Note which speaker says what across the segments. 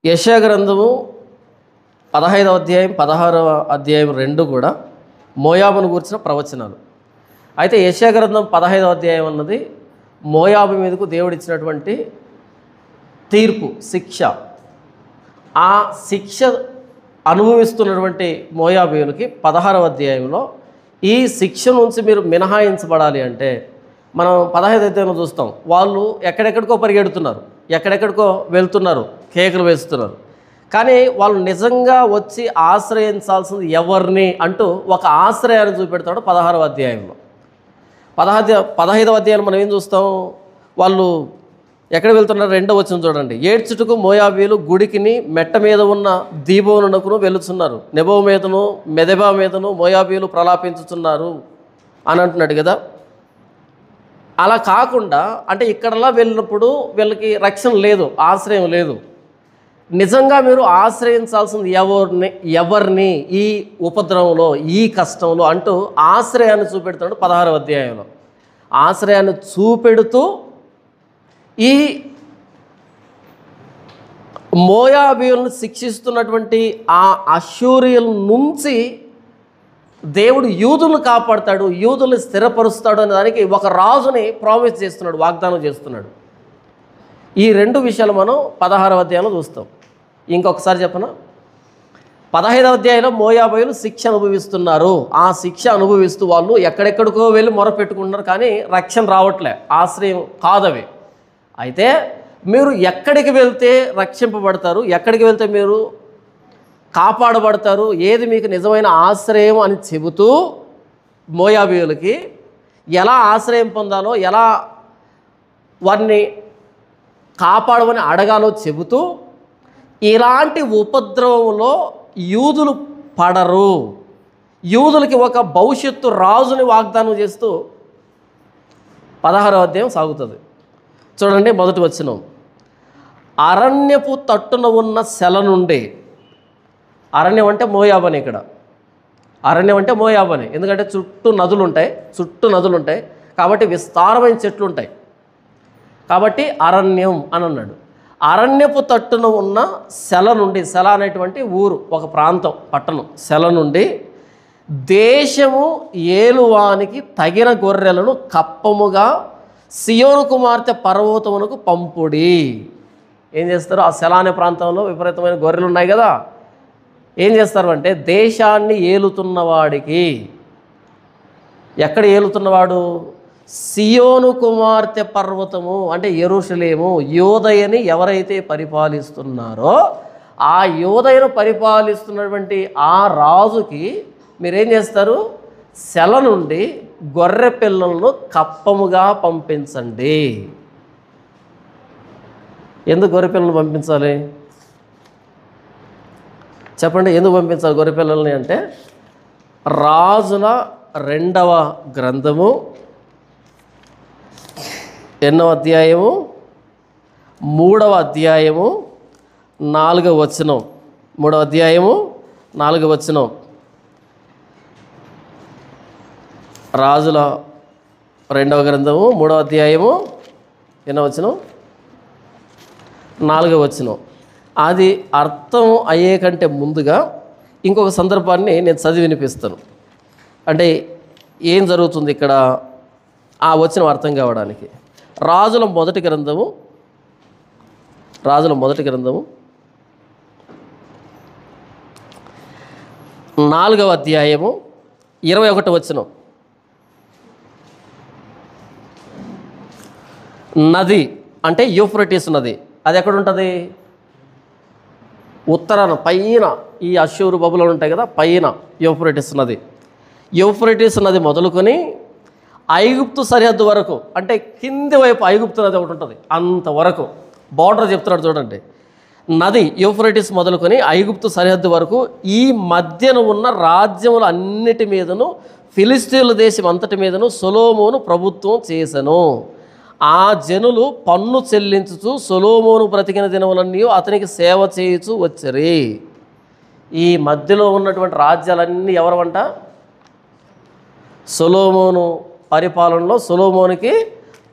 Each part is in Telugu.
Speaker 1: యెషయా గ్రంథము 15వ అధ్యాయం 16వ అధ్యాయం రెండు కూడా మోయాబును గురించిన ప్రవచనాలు. అయితే యెషయా గ్రంథం 15వ అధ్యాయం అన్నది మోయాబు మీదకు దేవుడిచ్చినటువంటి తీర్పు, శిక్ష. ఆ శిక్ష అనుభవిస్తున్నటువంటి మోయాబీయులకి 16వ అధ్యాయంలో ఈ శిక్ష నుంచి మీరు మినహాయించబడాలి అంటే మనం 15వ అధ్యాయంలో చూస్తాం. వాళ్ళు ఎక్కడెక్కడికో పరిగెడుతున్నారు, ఎక్కడెక్కడికో వెళ్తున్నారు, కేకలు వేస్తున్నారు. కానీ వాళ్ళు నిజంగా వచ్చి ఆశ్రయించాల్సింది ఎవరిని అంటూ ఒక ఆశ్రయాన్ని చూపెడతాడు 16వ అధ్యాయంలో. 15వ అధ్యాయం మనం ఏం చూస్తాం? వాళ్ళు ఎక్కడ వెళ్తున్నారు? 2వ వచనం చూడండి. ఏడ్చుటకు మోయాబీలు గుడికిని మెట్ట మీద ఉన్న దీబోనునకును వెళుతున్నారు, నెబో మీదను మెదెబా మీదను మోయాబీలు ప్రలాపించుతున్నారు అని అంటున్నాడు కదా. అలా కాకుండా అంటే ఇక్కడలా వెళ్ళినప్పుడు వీళ్ళకి రక్షణ లేదు, ఆశ్రయం లేదు. నిజంగా మీరు ఆశ్రయించాల్సింది ఎవరిని ఈ ఉపద్రవంలో, ఈ కష్టంలో అంటూ ఆశ్రయాన్ని చూపెడుతున్నాడు 16వ అధ్యాయంలో. ఆశ్రయాన్ని చూపెడుతూ ఈ మోయాబీయులను శిక్షిస్తున్నటువంటి ఆ అష్షూరీయుల నుంచి దేవుడు యూదులను కాపాడుతాడు, యూదుల్ని స్థిరపరుస్తాడు అనే దానికి ఒక రాజుని ప్రామిస్ చేస్తున్నాడు, వాగ్దానం చేస్తున్నాడు. ఈ రెండు విషయాలు మనం 16వ అధ్యాయంలో చూస్తాం. ఇంకొకసారి చెప్పనా? 15వ అధ్యాయంలో మోయాబీయులు శిక్ష అనుభవిస్తున్నారు. ఆ శిక్ష అనుభవిస్తూ వాళ్ళు ఎక్కడెక్కడికో వెళ్ళి మొరపెట్టుకుంటున్నారు, కానీ రక్షణ రావట్లే, ఆశ్రయం కాదవి. అయితే మీరు ఎక్కడికి వెళ్తే రక్షింపబడతారు, ఎక్కడికి వెళ్తే మీరు కాపాడబడతారు, ఏది మీకు నిజమైన ఆశ్రయం అని చెబుతూ మోయాబీయులకి ఎలా ఆశ్రయం పొందాలో, ఎలా వారిని కాపాడమని అడగాలో చెబుతూ ఇలాంటి ఉపద్రవంలో యూదులు పడరు, యూదులకి ఒక భవిష్యత్తు రాజుని వాగ్దానం చేస్తూ 16వ అధ్యాయం సాగుతుంది. చూడండి, మొదటి వచనం. అరణ్యపు తట్టున ఉన్న సెల నుండి, అరణ్యం అంటే మోయాబని, ఇక్కడ అరణ్యం అంటే మోయాబని, ఎందుకంటే చుట్టూ నదులు ఉంటాయి కాబట్టి విస్తారమైన చెట్లు ఉంటాయి కాబట్టి అరణ్యం అని అన్నాడు. అరణ్యపు తట్టున ఉన్న సెల నుండి, సెల అనేటువంటి ఊరు, ఒక ప్రాంతం, పట్టణం, సెల నుండి దేశము ఏలువానికి తగిన గొర్రెలను కప్పముగా సియోను కుమార్తె పర్వతమునకు పంపుడి. ఏం చేస్తారు? ఆ సెల అనే ప్రాంతంలో విపరీతమైన గొర్రెలు ఉన్నాయి కదా. ఏం చేస్తారు అంటే దేశాన్ని ఏలుతున్నవాడికి, ఎక్కడ ఏలుతున్నవాడు? సియోను కుమార్తె పర్వతము అంటే యెరూషలేము, యోదయని ఎవరైతే పరిపాలిస్తున్నారో ఆ యోదయను పరిపాలిస్తున్నటువంటి ఆ రాజుకి మీరేం చేస్తారు? సెల నుండి గొర్రె పిల్లలను కప్పముగా పంపించండి. ఎందుకు గొర్రె పిల్లలను పంపించాలి చెప్పండి? ఎందుకు పంపించాలి గొర్రె పిల్లల్ని అంటే రాజుల 2వ గ్రంథము 8వ అధ్యాయము 3వ అధ్యాయము 4వ వచనం, 3వ అధ్యాయము 4వ వచనం. రాజుల 2వ గ్రంథము 3వ అధ్యాయము ఎన్నో వచనం? 4వ వచనం. అది అర్థం అయ్యే కంటే ముందుగా ఇంకొక సందర్భాన్ని నేను చదివి వినిపిస్తాను. అంటే ఏం జరుగుతుంది ఇక్కడ ఆ వచనం అర్థం కావడానికి. రాజుల మొదటి గ్రంథము 4వ అధ్యాయము 21వ వచనం. నది అంటే యూఫ్రటీస్ నది, అది ఎక్కడ ఉంటుంది? ఉత్తరాన పైన ఈ అష్షూరు బబులోలు ఉంటాయి కదా, పైన యూఫ్రటీస్ నది. యూఫ్రటీస్ నది మొదలుకొని ఐగుప్తు సరిహద్దు వరకు, అంటే కింది వైపు ఐగుప్తు నది ఒకటి ఉంటుంది, అంతవరకు బార్డర్ చెప్తున్నాడు చూడండి. నది యూఫ్రటీస్ మొదలుకొని ఐగుప్తు సరిహద్దు వరకు ఈ మధ్యన ఉన్న రాజ్యముల అన్నిటి మీదను, ఫిలిస్తీన్ల దేశం అంతటి మీదను సొలొమోను ప్రభుత్వం చేసెను. ఆ జనులు పన్ను చెల్లించుచు సొలొమోను బ్రతికిన దినములన్నీ అతనికి సేవ చేయుచు వచ్చరి. ఈ మధ్యలో ఉన్నటువంటి రాజ్యాలన్నీ ఎవరవంట? సొలొమోను పరిపాలనలో సొలొమోనుకి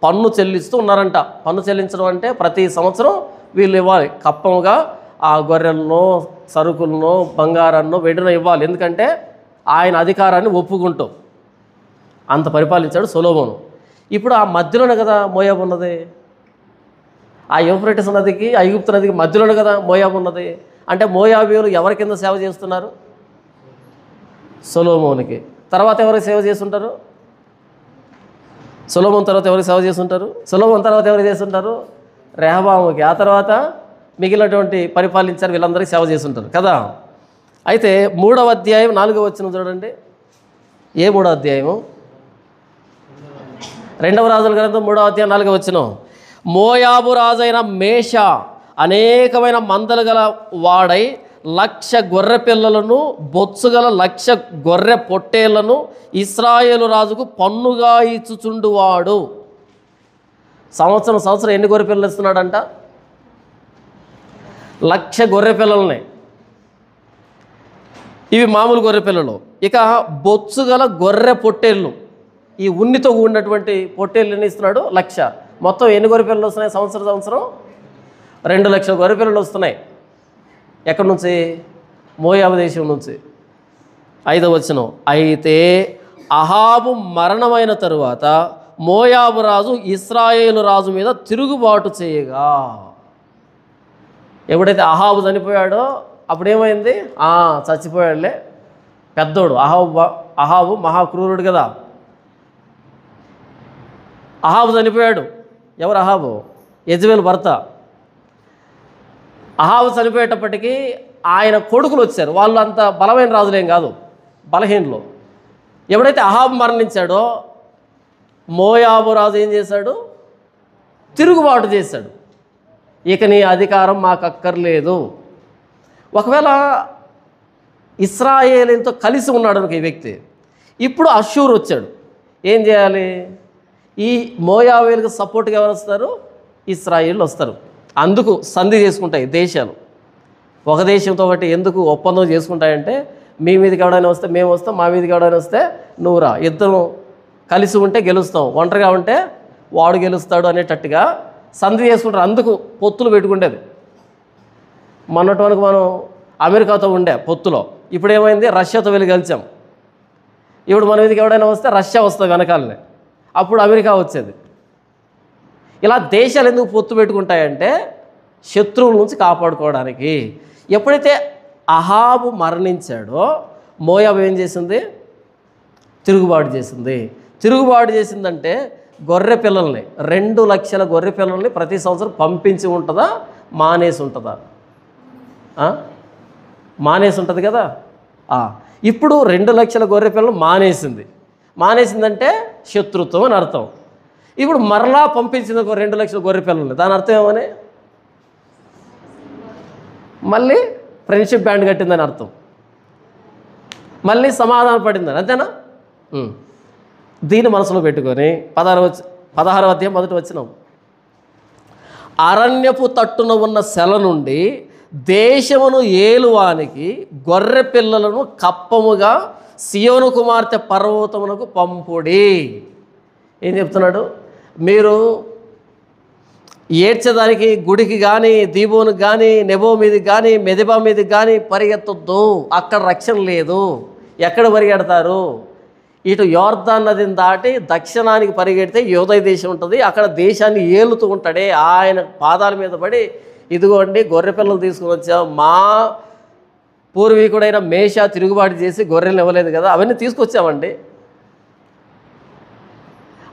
Speaker 1: పన్ను చెల్లిస్తూ ఉన్నారంట. పన్ను చెల్లించడం అంటే ప్రతి సంవత్సరం వీళ్ళు ఇవ్వాలి కప్పముగా. ఆ గొర్రెలను, సరుకులను, బంగారాన్నో, వెండినో ఇవ్వాలి. ఎందుకంటే ఆయన అధికారాన్ని ఒప్పుకుంటూ అంత పరిపాలించాడు సొలొమోను. ఇప్పుడు ఆ మధ్యలోనే కదా మోయాబు ఉన్నది. ఆ యూఫ్రటీస్ నదికి, ఐగుప్తు నదికి మధ్యలోనే కదా మోయాబు ఉన్నది. అంటే మోయాబీయులు ఎవరి కింద సేవ చేస్తున్నారు? సొలొమోనుకి. తర్వాత ఎవరికి సేవ చేస్తుంటారు? సొలొమోను తర్వాత ఎవరికి సేవ చేస్తుంటారు? సొలొమోను తర్వాత ఎవరికి చేస్తుంటారు? రెహబాముకి. ఆ తర్వాత మిగిలినటువంటి పరిపాలించారు వీళ్ళందరికీ సేవ చేస్తుంటారు కదా. అయితే 3వ అధ్యాయం 4వ వచనం చూడండి. ఏ 3వ అధ్యాయము? 2వ రాజుల గ్రంథం 3వ అధ్యాయం 4వ వచనం. మోయాబు రాజైన మేష అనేకమైన మందలు గల వాడై 1,00,000 గొర్రె పిల్లలను, బొత్సుగల 1,00,000 గొర్రె పొట్టేళ్లను ఇశ్రాయేలు రాజుకు పన్నుగా ఇచ్చుచుండువాడు. సంవత్సరం ఎన్ని గొర్రె పిల్లలు ఇస్తున్నాడంట? 1,00,000 గొర్రె పిల్లలని. ఇవి మామూలు గొర్రె పిల్లలు. ఇక బొత్సుగల గొర్రె పొట్టేళ్ళు, ఈ ఉన్నితో కూడినటువంటి పొట్టేళ్ళు ఎన్ని ఇస్తున్నాడు? 1,00,000. మొత్తం ఎన్ని గొర్రె పిల్లలు వస్తున్నాయి? సంవత్సరం 2,00,000 గొర్రె పిల్లలు వస్తున్నాయి. ఎక్కడి నుంచి? మోయాబు దేశం నుంచి. 5వ వచనం. అయితే అహాబు మరణమైన తరువాత మోయాబు రాజు ఇశ్రాయేలు రాజు మీద తిరుగుబాటు చేయగా. ఎప్పుడైతే అహాబు చనిపోయాడో అప్పుడేమైంది? చచ్చిపోయాడులే, పెద్దోడు. అహాబు మహాక్రూరుడు కదా. అహాబు చనిపోయాడు. ఎవరు అహాబు? యెజబెలు భర్త. అహాబు చనిపోయేటప్పటికీ ఆయన కొడుకులు వచ్చారు. వాళ్ళు అంత బలమైన రాజులేం కాదు, బలహీనులు. ఎప్పుడైతే అహాబు మరణించాడో మోయాబు రాజు ఏం చేశాడు? తిరుగుబాటు చేశాడు. ఇక నీ అధికారం మాకు అక్కర్లేదు. ఒకవేళ ఇశ్రాయేలుతో కలిసి ఉన్నాడు అనుకో ఈ వ్యక్తి, ఇప్పుడు అష్షూర్ వచ్చాడు. ఏం చేయాలి? ఈ మోయాబీలకు సపోర్ట్గా ఎవరు వస్తారు? ఇశ్రాయేలు వస్తారు. అందుకు సంధి చేసుకుంటాయి దేశాలు. ఒక దేశంతో ఒకటి ఎందుకు ఒప్పందం చేసుకుంటాయంటే, మీ మీదకి ఎవడైనా వస్తే మేము వస్తాం, మా మీదకి ఎవడైనా వస్తే నువ్వు రా, ఇద్దరం కలిసి ఉంటే గెలుస్తాం, ఒంటరిగా ఉంటే వాడు గెలుస్తాడు అనేటట్టుగా సంధి చేసుకుంటారు. అందుకు పొత్తులు పెట్టుకుండేది. మొన్నటి మనం అమెరికాతో ఉండే పొత్తులో, ఇప్పుడు ఏమైంది? రష్యాతో వెళ్ళి గెలిచాం. ఇప్పుడు మన మీదకి ఎవడైనా వస్తే రష్యా వస్తుంది వెనకాలనే, అప్పుడు అమెరికా వచ్చేది. ఇలా దేశాలు ఎందుకు పొత్తు పెట్టుకుంటాయంటే శత్రువుల నుంచి కాపాడుకోవడానికి. ఎప్పుడైతే అహాబు మరణించాడో మోయాబు ఏం చేసింది? తిరుగుబాటు చేసింది. తిరుగుబాటు చేసిందంటే గొర్రె పిల్లల్ని, 2,00,000 గొర్రె పిల్లల్ని ప్రతి సంవత్సరం పంపించి ఉంటుందా, మానేసి ఉంటుందా? మానేసి ఉంటుంది కదా. ఇప్పుడు 2,00,000 గొర్రె పిల్లలు మానేసిందంటే శత్రుత్వం అని అర్థం. ఇప్పుడు మరలా పంపించింది ఒక 2,00,000 గొర్రె పిల్లల్ని, దాని అర్థం ఏమని? మళ్ళీ ఫ్రెండ్షిప్ బ్యాండ్ కట్టిందని అర్థం, మళ్ళీ సమాధాన పడిందని, అంతేనా? దీన్ని మనసులో పెట్టుకొని 16వ అధ్యాయం 1వ వచనం. అరణ్యపు తట్టున ఉన్న సెల నుండి దేశమును ఏలువానికి గొర్రె పిల్లలను కప్పముగా సియోను కుమార్తె పర్వతమునకు పంపుడి. ఏం చెప్తున్నాడు? మీరు ఏడ్చేదానికి గుడికి కానీ, దీబోనికి కానీ, నెబో మీదకి కానీ, మెదెబా మీదకి కానీ పరిగెత్తొద్దు. అక్కడ రక్షణ లేదు. ఎక్కడ పరిగెడతారు? ఇటు యోర్దాన్ నదిని దాటి దక్షిణానికి పరిగెడితే యోదయ దేశం ఉంటుంది. అక్కడ దేశాన్ని ఏలుతూ ఉంటాడే, ఆయన పాదాల మీద పడి, ఇదిగోండి గొర్రె పిల్లలు తీసుకుని వచ్చాం, మా పూర్వీకుడైన మేష తిరుగుబాటు చేసి గొర్రెలను ఇవ్వలేదు కదా, అవన్నీ తీసుకొచ్చామండి.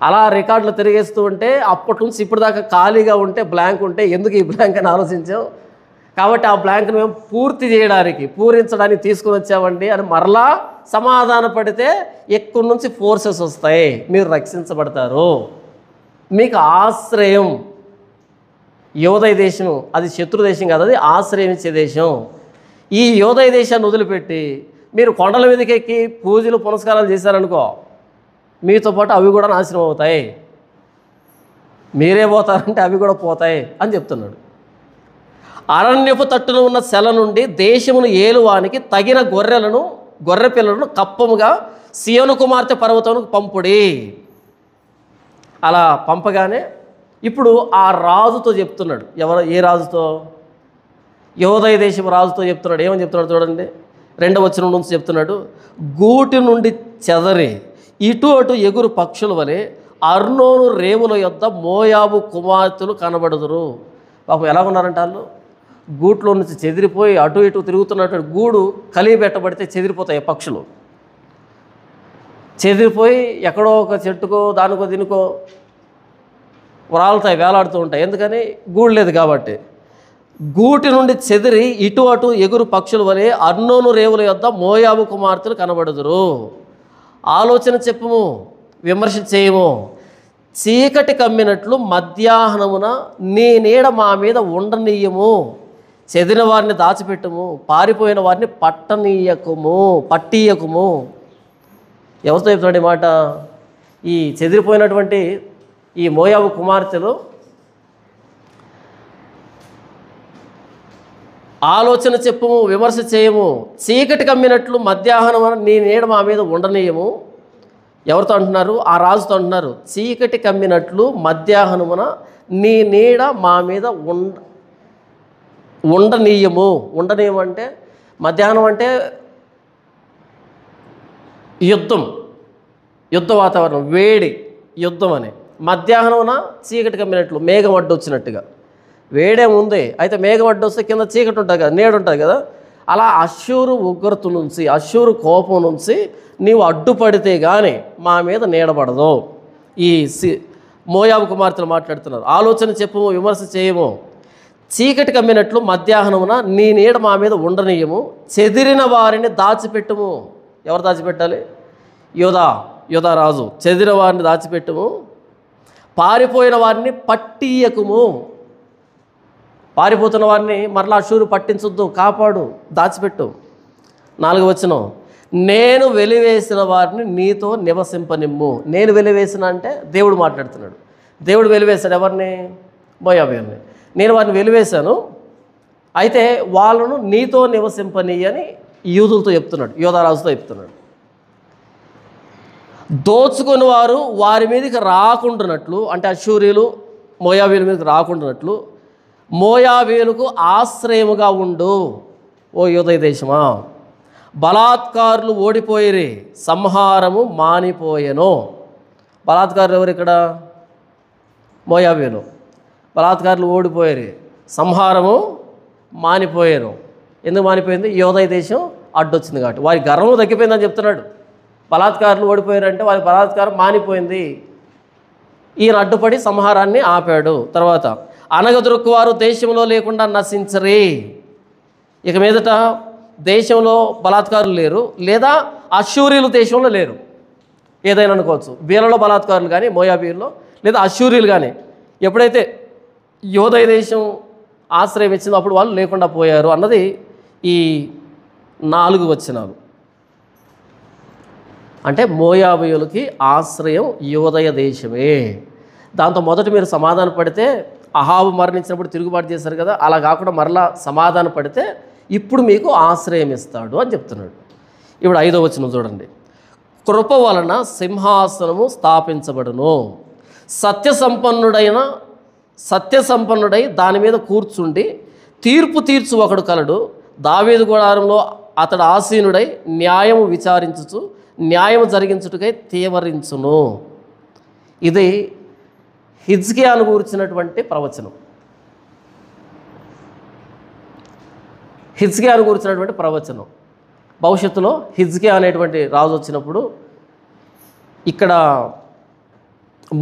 Speaker 1: అలా రికార్డులు తిరిగేస్తూ ఉంటే అప్పటి నుంచి ఇప్పటిదాకా ఖాళీగా ఉంటే, బ్లాంక్ ఉంటే, ఎందుకు ఈ బ్లాంక్ అని ఆలోచించాం. కాబట్టి ఆ బ్లాంక్ని మేము పూరించడానికి తీసుకుని వచ్చామండి అని మరలా సమాధాన పడితే ఎక్కువ నుంచి ఫోర్సెస్ వస్తాయి, మీరు రక్షించబడతారు. మీకు ఆశ్రయం యోదయ దేశం, అది శత్రు దేశం కాదు, అది ఆశ్రయం ఇచ్చే దేశం. ఈ యోదయ దేశాన్ని వదిలిపెట్టి మీరు కొండల మీదకి ఎక్కి పూజలు పునస్కారాలు చేశారనుకో, మీతో పాటు అవి కూడా నాశనం అవుతాయి. మీరే పోతారంటే అవి కూడా పోతాయి అని చెప్తున్నాడు. అరణ్యపు తట్టున ఉన్న సెల నుండి దేశమును ఏలువానికి తగిన గొర్రె పిల్లలను కప్పముగా సియోను కుమార్తె పర్వతమునకు పంపుడి. అలా పంపగానే ఇప్పుడు ఆ రాజుతో చెప్తున్నాడు. ఏ రాజుతో? యోదయ దేశం రాజుతో చెప్తున్నాడు. ఏమని చెప్తున్నాడు చూడండి, 2వ వచనం నుంచి చెప్తున్నాడు. గూటి నుండి చెదరి ఇటు అటు ఎగురు పక్షుల వలె అర్నోను రేవుల యొద్ద మోయాబు కుమార్తెలు కనబడుదురు. పాపం ఎలా ఉన్నారంట వాళ్ళు, గూట్లో నుంచి చెదిరిపోయి అటు ఇటు తిరుగుతున్నటువంటి గూడు కలిగి పెట్టబడితే చెదిరిపోతాయి పక్షులు. చెదిరిపోయి ఎక్కడో ఒక చెట్టుకో దానికో దీనికో రాలుతాయి, వేలాడుతూ ఉంటాయి. ఎందుకని గూడు లేదు కాబట్టి. గూటి నుండి చెదిరి ఇటు అటు ఎగురు పక్షుల వలె అర్నోను రేవుల యొద్ద మోయాబు కుమార్తెలు కనబడుదురు. ఆలోచన చెప్పుము, విమర్శ చేయము. చీకటి కమ్మినట్లు మధ్యాహ్నమున నీ నీడ మా మీద ఉండనీయము. చెదిరిన వారిని దాచిపెట్టుము, పారిపోయిన వారిని పట్టియకుము. ఎవరితో చెప్తున్నాడు ఈ మాట? ఈ చెదిరిపోయినటువంటి ఈ మోయాబు కుమార్తెలు ఆలోచన చెప్పుము, విమర్శ చేయము. చీకటి కమ్మినట్లు మధ్యాహ్నమున నీ నీడ మా మీద ఉండనీయము. ఎవరితో అంటున్నారు? ఆ రాజుతో అంటున్నారు. చీకటి కమ్మినట్లు మధ్యాహ్నమున నీ నీడ మా మీద ఉండనీయము. ఉండనీయము అంటే మధ్యాహ్నం అంటే యుద్ధ వాతావరణం, వేడి, యుద్ధం అని. మధ్యాహ్నమున చీకటి కమ్మినట్లు, మేఘం అడ్డు వచ్చినట్టుగా. వేడేముంది, అయితే మేఘం అడ్డు వస్తే కింద చీకటి ఉంటుంది కదా, నీడ ఉంటుంది కదా. అలా అశ్షూరు ఉగ్రత నుంచి, అశ్షూరు కోపం నుంచి నీవు అడ్డుపడితే కానీ మా మీద నీడబడదు. ఈ మోయాబు కుమార్తెలు మాట్లాడుతున్నారు. ఆలోచన చెప్పుము, విమర్శ చేయము. చీకటి కమ్మినట్లు మధ్యాహ్నమున నీ నీడ మా మీద ఉండనీయము. చెదిరిన వారిని దాచిపెట్టుము. ఎవరు దాచిపెట్టాలి? యోధా రాజు. చెదిరిన వారిని దాచిపెట్టుము, పారిపోయిన వారిని పట్టియకుము. పారిపోతున్న వారిని మరలా అశ్షూరు పట్టించొద్దు, కాపాడు, దాచిపెట్టు. 4వ వచనం, నేను వెలివేసిన వారిని నీతో నివసింపనిమ్ము. నేను వెలివేసిన అంటే దేవుడు మాట్లాడుతున్నాడు. దేవుడు వెలివేశాడు ఎవరిని? మోయాబీయుల్ని. నేను వారిని వెలివేశాను, అయితే వాళ్ళను నీతో నివసింపని అని యూదులతో చెప్తున్నాడు, యోధారాజుతో చెప్తున్నాడు. దోచుకుని వారు వారి మీదకి రాకుండానట్లు, అంటే అశ్షూరీయులు మోయాబీయుల మీదకి రాకుండానట్లు మోయాబీయులకు ఆశ్రయముగా ఉండు. ఓ యోదయ దేశమా, బలాత్కారులు ఓడిపోయిరి, సంహారము మానిపోయెను. బలాత్కారులు ఎవరు ఇక్కడ? మోయాబీయులు. బలాత్కారులు ఓడిపోయారు, సంహారము మానిపోయాను. ఎందుకు మానిపోయింది? యోదయ దేశం అడ్డొచ్చింది కాబట్టి. వారి గర్వం తగ్గిపోయిందని చెప్తున్నాడు. బలాత్కారులు ఓడిపోయారంటే వారి బలాత్కారం మానిపోయింది. ఈయన అడ్డుపడి సంహారాన్ని ఆపాడు. తర్వాత, అనగదొరుకువారు దేశంలో లేకుండా నశించరే. ఇక మీదట దేశంలో బలాత్కారులు లేరు, లేదా అశ్షూరీయులు దేశంలో లేరు. ఏదైనా అనుకోవచ్చు, వీళ్ళలో బలాత్కారులు కానీ, మోయాబీయుల్లో, లేదా అశ్షూరీయులు కానీ. ఎప్పుడైతే యోదయ దేశం ఆశ్రయం ఇచ్చిందో అప్పుడు వాళ్ళు లేకుండా పోయారు అన్నది ఈ 4 వచనాలు. అంటే మోయాబీయులకి ఆశ్రయం యోదయ దేశమే. దాంతో మొదట మీరు సమాధాన పడితే, అహాబు మరణించినప్పుడు తిరుగుబాటు చేశారు కదా, అలా కాకుండా మరలా సమాధాన పడితే ఇప్పుడు మీకు ఆశ్రయం ఇస్తాడు అని చెప్తున్నాడు. ఇప్పుడు 5వ వచనం చూడండి. కృప వలన సింహాసనము స్థాపించబడును, సత్యసంపన్నుడై దాని మీద కూర్చుండి తీర్పు తీర్చు ఒకడు కలడు. దావీదు గుడారంలో అతడు ఆసీనుడై న్యాయము విచారించుచు న్యాయము జరిగించుటకై తీవరించును. ఇది హిజ్కియాను గురించినటువంటి ప్రవచనం. హిజ్కియాను గురించినటువంటి ప్రవచనం. భవిష్యత్తులో హిజ్కియా అనేటువంటి రాజు వచ్చినప్పుడు ఇక్కడ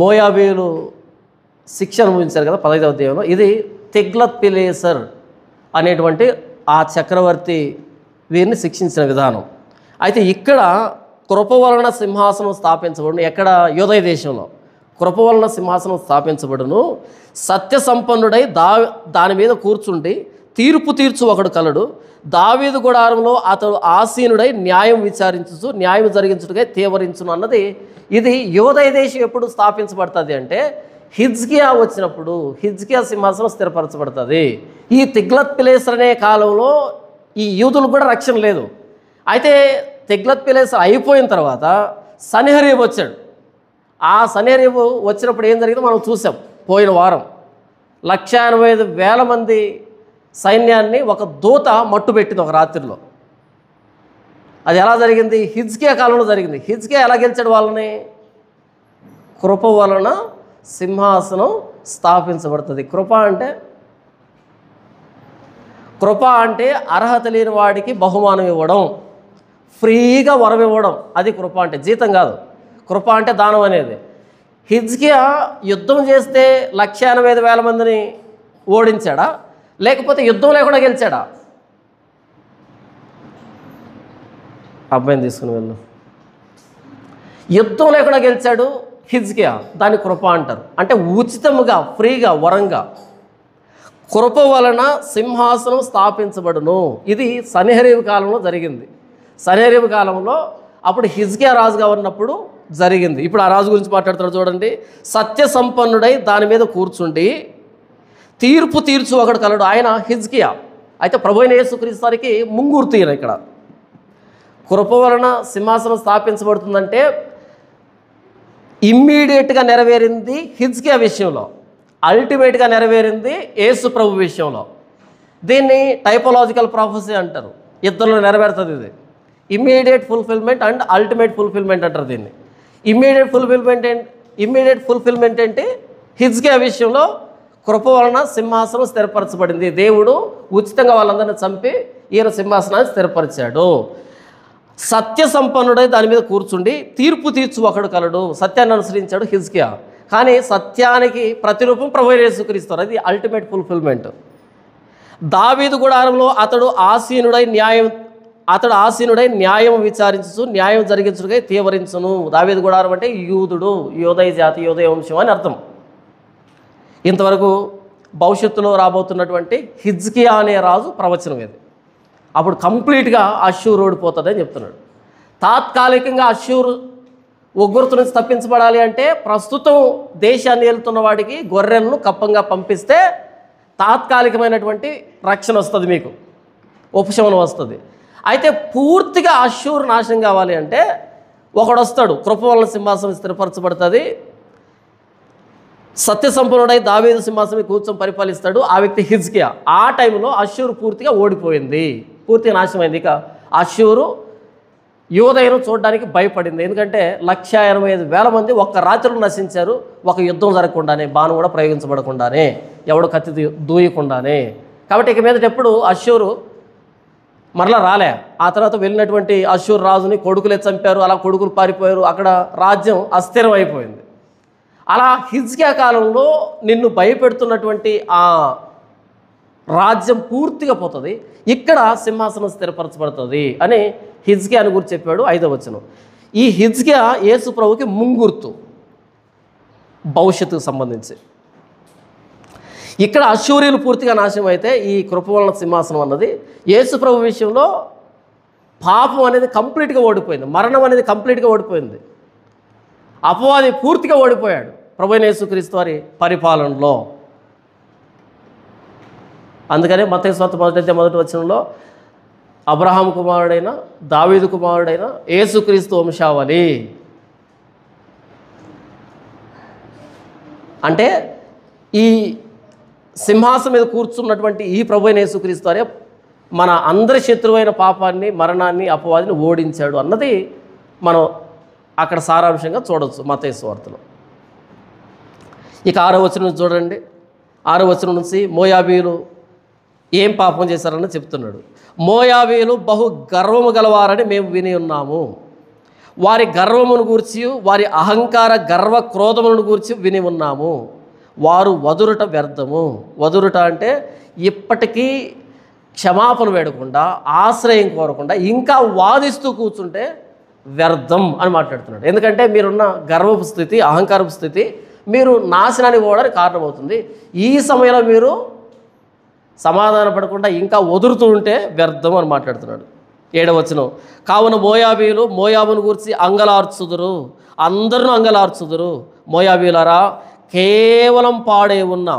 Speaker 1: మోయాబీయులు శిక్ష అనుభవించారు కదా 15వ అధ్యాయంలో. ఇది తిగ్లత్-పిలేసర్ అనేటువంటి ఆ చక్రవర్తి వీరిని శిక్షించిన విధానం. అయితే ఇక్కడ కృప వలన సింహాసనం స్థాపించబడును. ఎక్కడ? యోదయ దేశంలో. కృప వలన సింహాసనం స్థాపించబడును, సత్యసంపన్నుడై దాని మీద కూర్చుండి తీర్పు తీర్చు ఒకడు కలడు. దావీదు గుడారంలో అతడు ఆసీనుడై న్యాయం విచారించు న్యాయం జరిగించుటకై తీవరించును అన్నది. ఇది యోదయ దేశం ఎప్పుడు స్థాపించబడుతుంది అంటే హిజ్కియా వచ్చినప్పుడు. హిజ్కియా సింహాసనం స్థిరపరచబడుతుంది. ఈ తిగ్లత్-పిలేసర్ అనే కాలంలో ఈ యూదులకు కూడా రక్షణ లేదు. అయితే తిగ్లత్-పిలేసర్ అయిపోయిన తర్వాత సన్హెరీబు వచ్చాడు. ఆ సన్హెరీబు వచ్చినప్పుడు ఏం జరిగిందో మనం చూసాం పోయిన వారం. 1,85,000 మంది సైన్యాన్ని ఒక దూత మట్టు పెట్టింది ఒక రాత్రిలో. అది ఎలా జరిగింది? హిజ్కియా కాలంలో జరిగింది. హిజ్కియా ఎలా గెలిచాడు వాళ్ళని? కృప వలన సింహాసనం స్థాపించబడుతుంది. కృప అంటే అర్హత లేని వాడికి బహుమానం ఇవ్వడం, ఫ్రీగా వరం ఇవ్వడం, అది కృప అంటే. జీతం కాదు. కృప అంటే దానం అనేది. హిజ్కియా యుద్ధం చేస్తే 1,85,000 మందిని ఓడించాడా, లేకపోతే యుద్ధం లేకుండా గెలిచాడా? అబ్బాయిని తీసుకుని వెళ్ళు. యుద్ధం లేకుండా గెలిచాడు హిజ్కియా. దాన్ని కృప అంటారు. అంటే ఉచితముగా, ఫ్రీగా, వరంగా. కృప వలన సింహాసనం స్థాపించబడును. ఇది సన్హెరీబు కాలంలో జరిగింది. సన్హెరీబు కాలంలో అప్పుడు హిజ్కియా రాజుగా ఉన్నప్పుడు జరిగింది. ఇప్పుడు ఆ రాజు గురించి మాట్లాడుతున్నాడు చూడండి. సత్య సంపన్నుడై దాని మీద కూర్చుండి తీర్పు తీర్చు ఒకడు కలడు. ఆయన హిజ్కియా. అయితే ప్రభువైన యేసుక్రీస్తు వారికి ముంగుర్తు ఈయన. ఇక్కడ కృప వలన సింహాసనం స్థాపించబడుతుందంటే ఇమ్మీడియట్గా నెరవేరింది హిజ్కియా విషయంలో, అల్టిమేట్గా నెరవేరింది యేసు ప్రభు విషయంలో. దీన్ని టైపోలాజికల్ ప్రాఫెసీ అంటారు. ఇద్దరిలో నెరవేరుతుంది ఇది. Immediate fulfilment and ultimate fulfilment అంటారు దీన్ని. ఇమ్మీడియట్ ఫుల్ఫిల్మెంట్ ఏంటి? హిజ్కియా విషయంలో కృప వలన సింహాసనం స్థిరపరచబడింది. దేవుడు ఉచితంగా వాళ్ళందరినీ చంపి ఈయన సింహాసనాన్ని స్థిరపరిచాడు. సత్య సంపన్నుడై దాని మీద కూర్చుండి తీర్పు తీర్చు ఒకడు కలడు. సత్యాన్ని అనుసరించాడు హిజ్కియా. కానీ సత్యానికి ప్రతిరూపం ప్రభువైన యేసుక్రీస్తు. అది అల్టిమేట్ ఫుల్ఫిల్మెంట్. దావీదు గుడారంలో అతడు ఆసీనుడై న్యాయం విచారించు, న్యాయం జరిగించుడుగా తీవరించును. దావీదు గుడారం అంటే యూదుడు, యోదయ జాతి, యోదయ వంశం అని అర్థం. ఇంతవరకు భవిష్యత్తులో రాబోతున్నటువంటి హిజ్కియా అనే రాజు ప్రవచనం ఇది. అప్పుడు కంప్లీట్గా అష్షూరు ఓడిపోతుందని చెప్తున్నాడు. తాత్కాలికంగా అష్షూరు ఉగ్రత నుంచి తప్పించబడాలి అంటే ప్రస్తుతం దేశాన్ని ఏలుతున్న వాడికి గొర్రెలను కప్పంగా పంపిస్తే తాత్కాలికమైనటువంటి రక్షణ వస్తుంది, మీకు ఉపశమనం వస్తుంది. అయితే పూర్తిగా అష్షూరు నాశనం కావాలి అంటే ఒకడు వస్తాడు, కృప వలన సింహాసనం స్థిరపరచబడుతుంది, సత్య సంపన్నుడై దావీదు సింహాసనం కూర్చొని పరిపాలిస్తాడు. ఆ వ్యక్తి హిజ్కియా. ఆ టైంలో అష్షూరు పూర్తిగా ఓడిపోయింది, పూర్తిగా నాశనమైంది. ఇక అష్షూరు యోదయను చూడడానికి భయపడింది. ఎందుకంటే 1,85,000 మంది ఒక్క రాత్రిలో నశించారు. ఒక యుద్ధం జరగకుండానే, బాణం కూడా ప్రయోగించబడకుండానే, ఎవడు కత్తి దూయకుండానే. కాబట్టి ఇక మీదట ఎప్పుడు అష్షూరు మరలా రాలే. ఆ తర్వాత వెళ్ళినటువంటి అష్షూరు రాజుని కొడుకులే చంపారు. అలా కొడుకులు పారిపోయారు. అక్కడ రాజ్యం అస్థిరం అయిపోయింది. అలా హిజ్కియా కాలంలో నిన్ను భయపెడుతున్నటువంటి ఆ రాజ్యం పూర్తిగా పోతుంది. ఇక్కడ సింహాసనం స్థిరపరచబడుతుంది అని హిజ్కియాని గురించి చెప్పాడు 5వ వచనం. ఈ హిజ్కియా యేసు ప్రభుకి ముంగుర్తు, భవిష్యత్తుకు సంబంధించి. ఇక్కడ అష్షూరీయులు పూర్తిగా నాశనం అయితే ఈ కృప వలన సింహాసనం అన్నది యేసు ప్రభు విషయంలో పాపం అనేది కంప్లీట్గా ఓడిపోయింది, మరణం అనేది కంప్లీట్గా ఓడిపోయింది, అపవాది పూర్తిగా ఓడిపోయాడు ప్రభువైన యేసుక్రీస్తు వారి పరిపాలనలో. అందుకనే మత్తయి సువార్త 1వ వచనంలో అబ్రహాం కుమారుడైన, దావీదు కుమారుడైన యేసుక్రీస్తు వంశావళి అంటే ఈ సింహాసనం మీద కూర్చున్నటువంటి ఈ ప్రభువైన యేసుక్రీస్తు వారే మన అందరి శత్రువైన పాపాన్ని, మరణాన్ని, అపవాదిని ఓడించాడు అన్నది మనం అక్కడ సారాంశంగా చూడవచ్చు మత్తయి సువార్తలో. ఇక 6వ వచనం చూడండి. 6వ వచనం నుంచి మోయాబీయులు ఏం పాపం చేశారని చెప్తున్నాడు. మోయాబీయులు బహు గర్వము గలవారని మేము విని ఉన్నాము. వారి గర్వమును గూర్చి, వారి అహంకార గర్వ క్రోధములను గూర్చి విని ఉన్నాము. వారు వదురుట వ్యర్థము. వదురుట అంటే ఇప్పటికీ క్షమాపణ వేడకుండా, ఆశ్రయం కోరకుండా ఇంకా వాదిస్తూ కూర్చుంటే వ్యర్థం అని మాట్లాడుతున్నాడు. ఎందుకంటే మీరున్న గర్వపు స్థితి, అహంకారపు స్థితి మీరు నాశనానికి పోవడానికి కారణమవుతుంది. ఈ సమయంలో మీరు సమాధాన పడకుండా ఇంకా వదురుతూ ఉంటే వ్యర్థం అని మాట్లాడుతున్నాడు. 7వ వచనం. కావున మోయాబీయులు మోయాబును గురించి అంగలార్చుదురు, అందరూ అంగలార్చుదురు. మోయాబీయులారా, కేవలం పాడే ఉన్న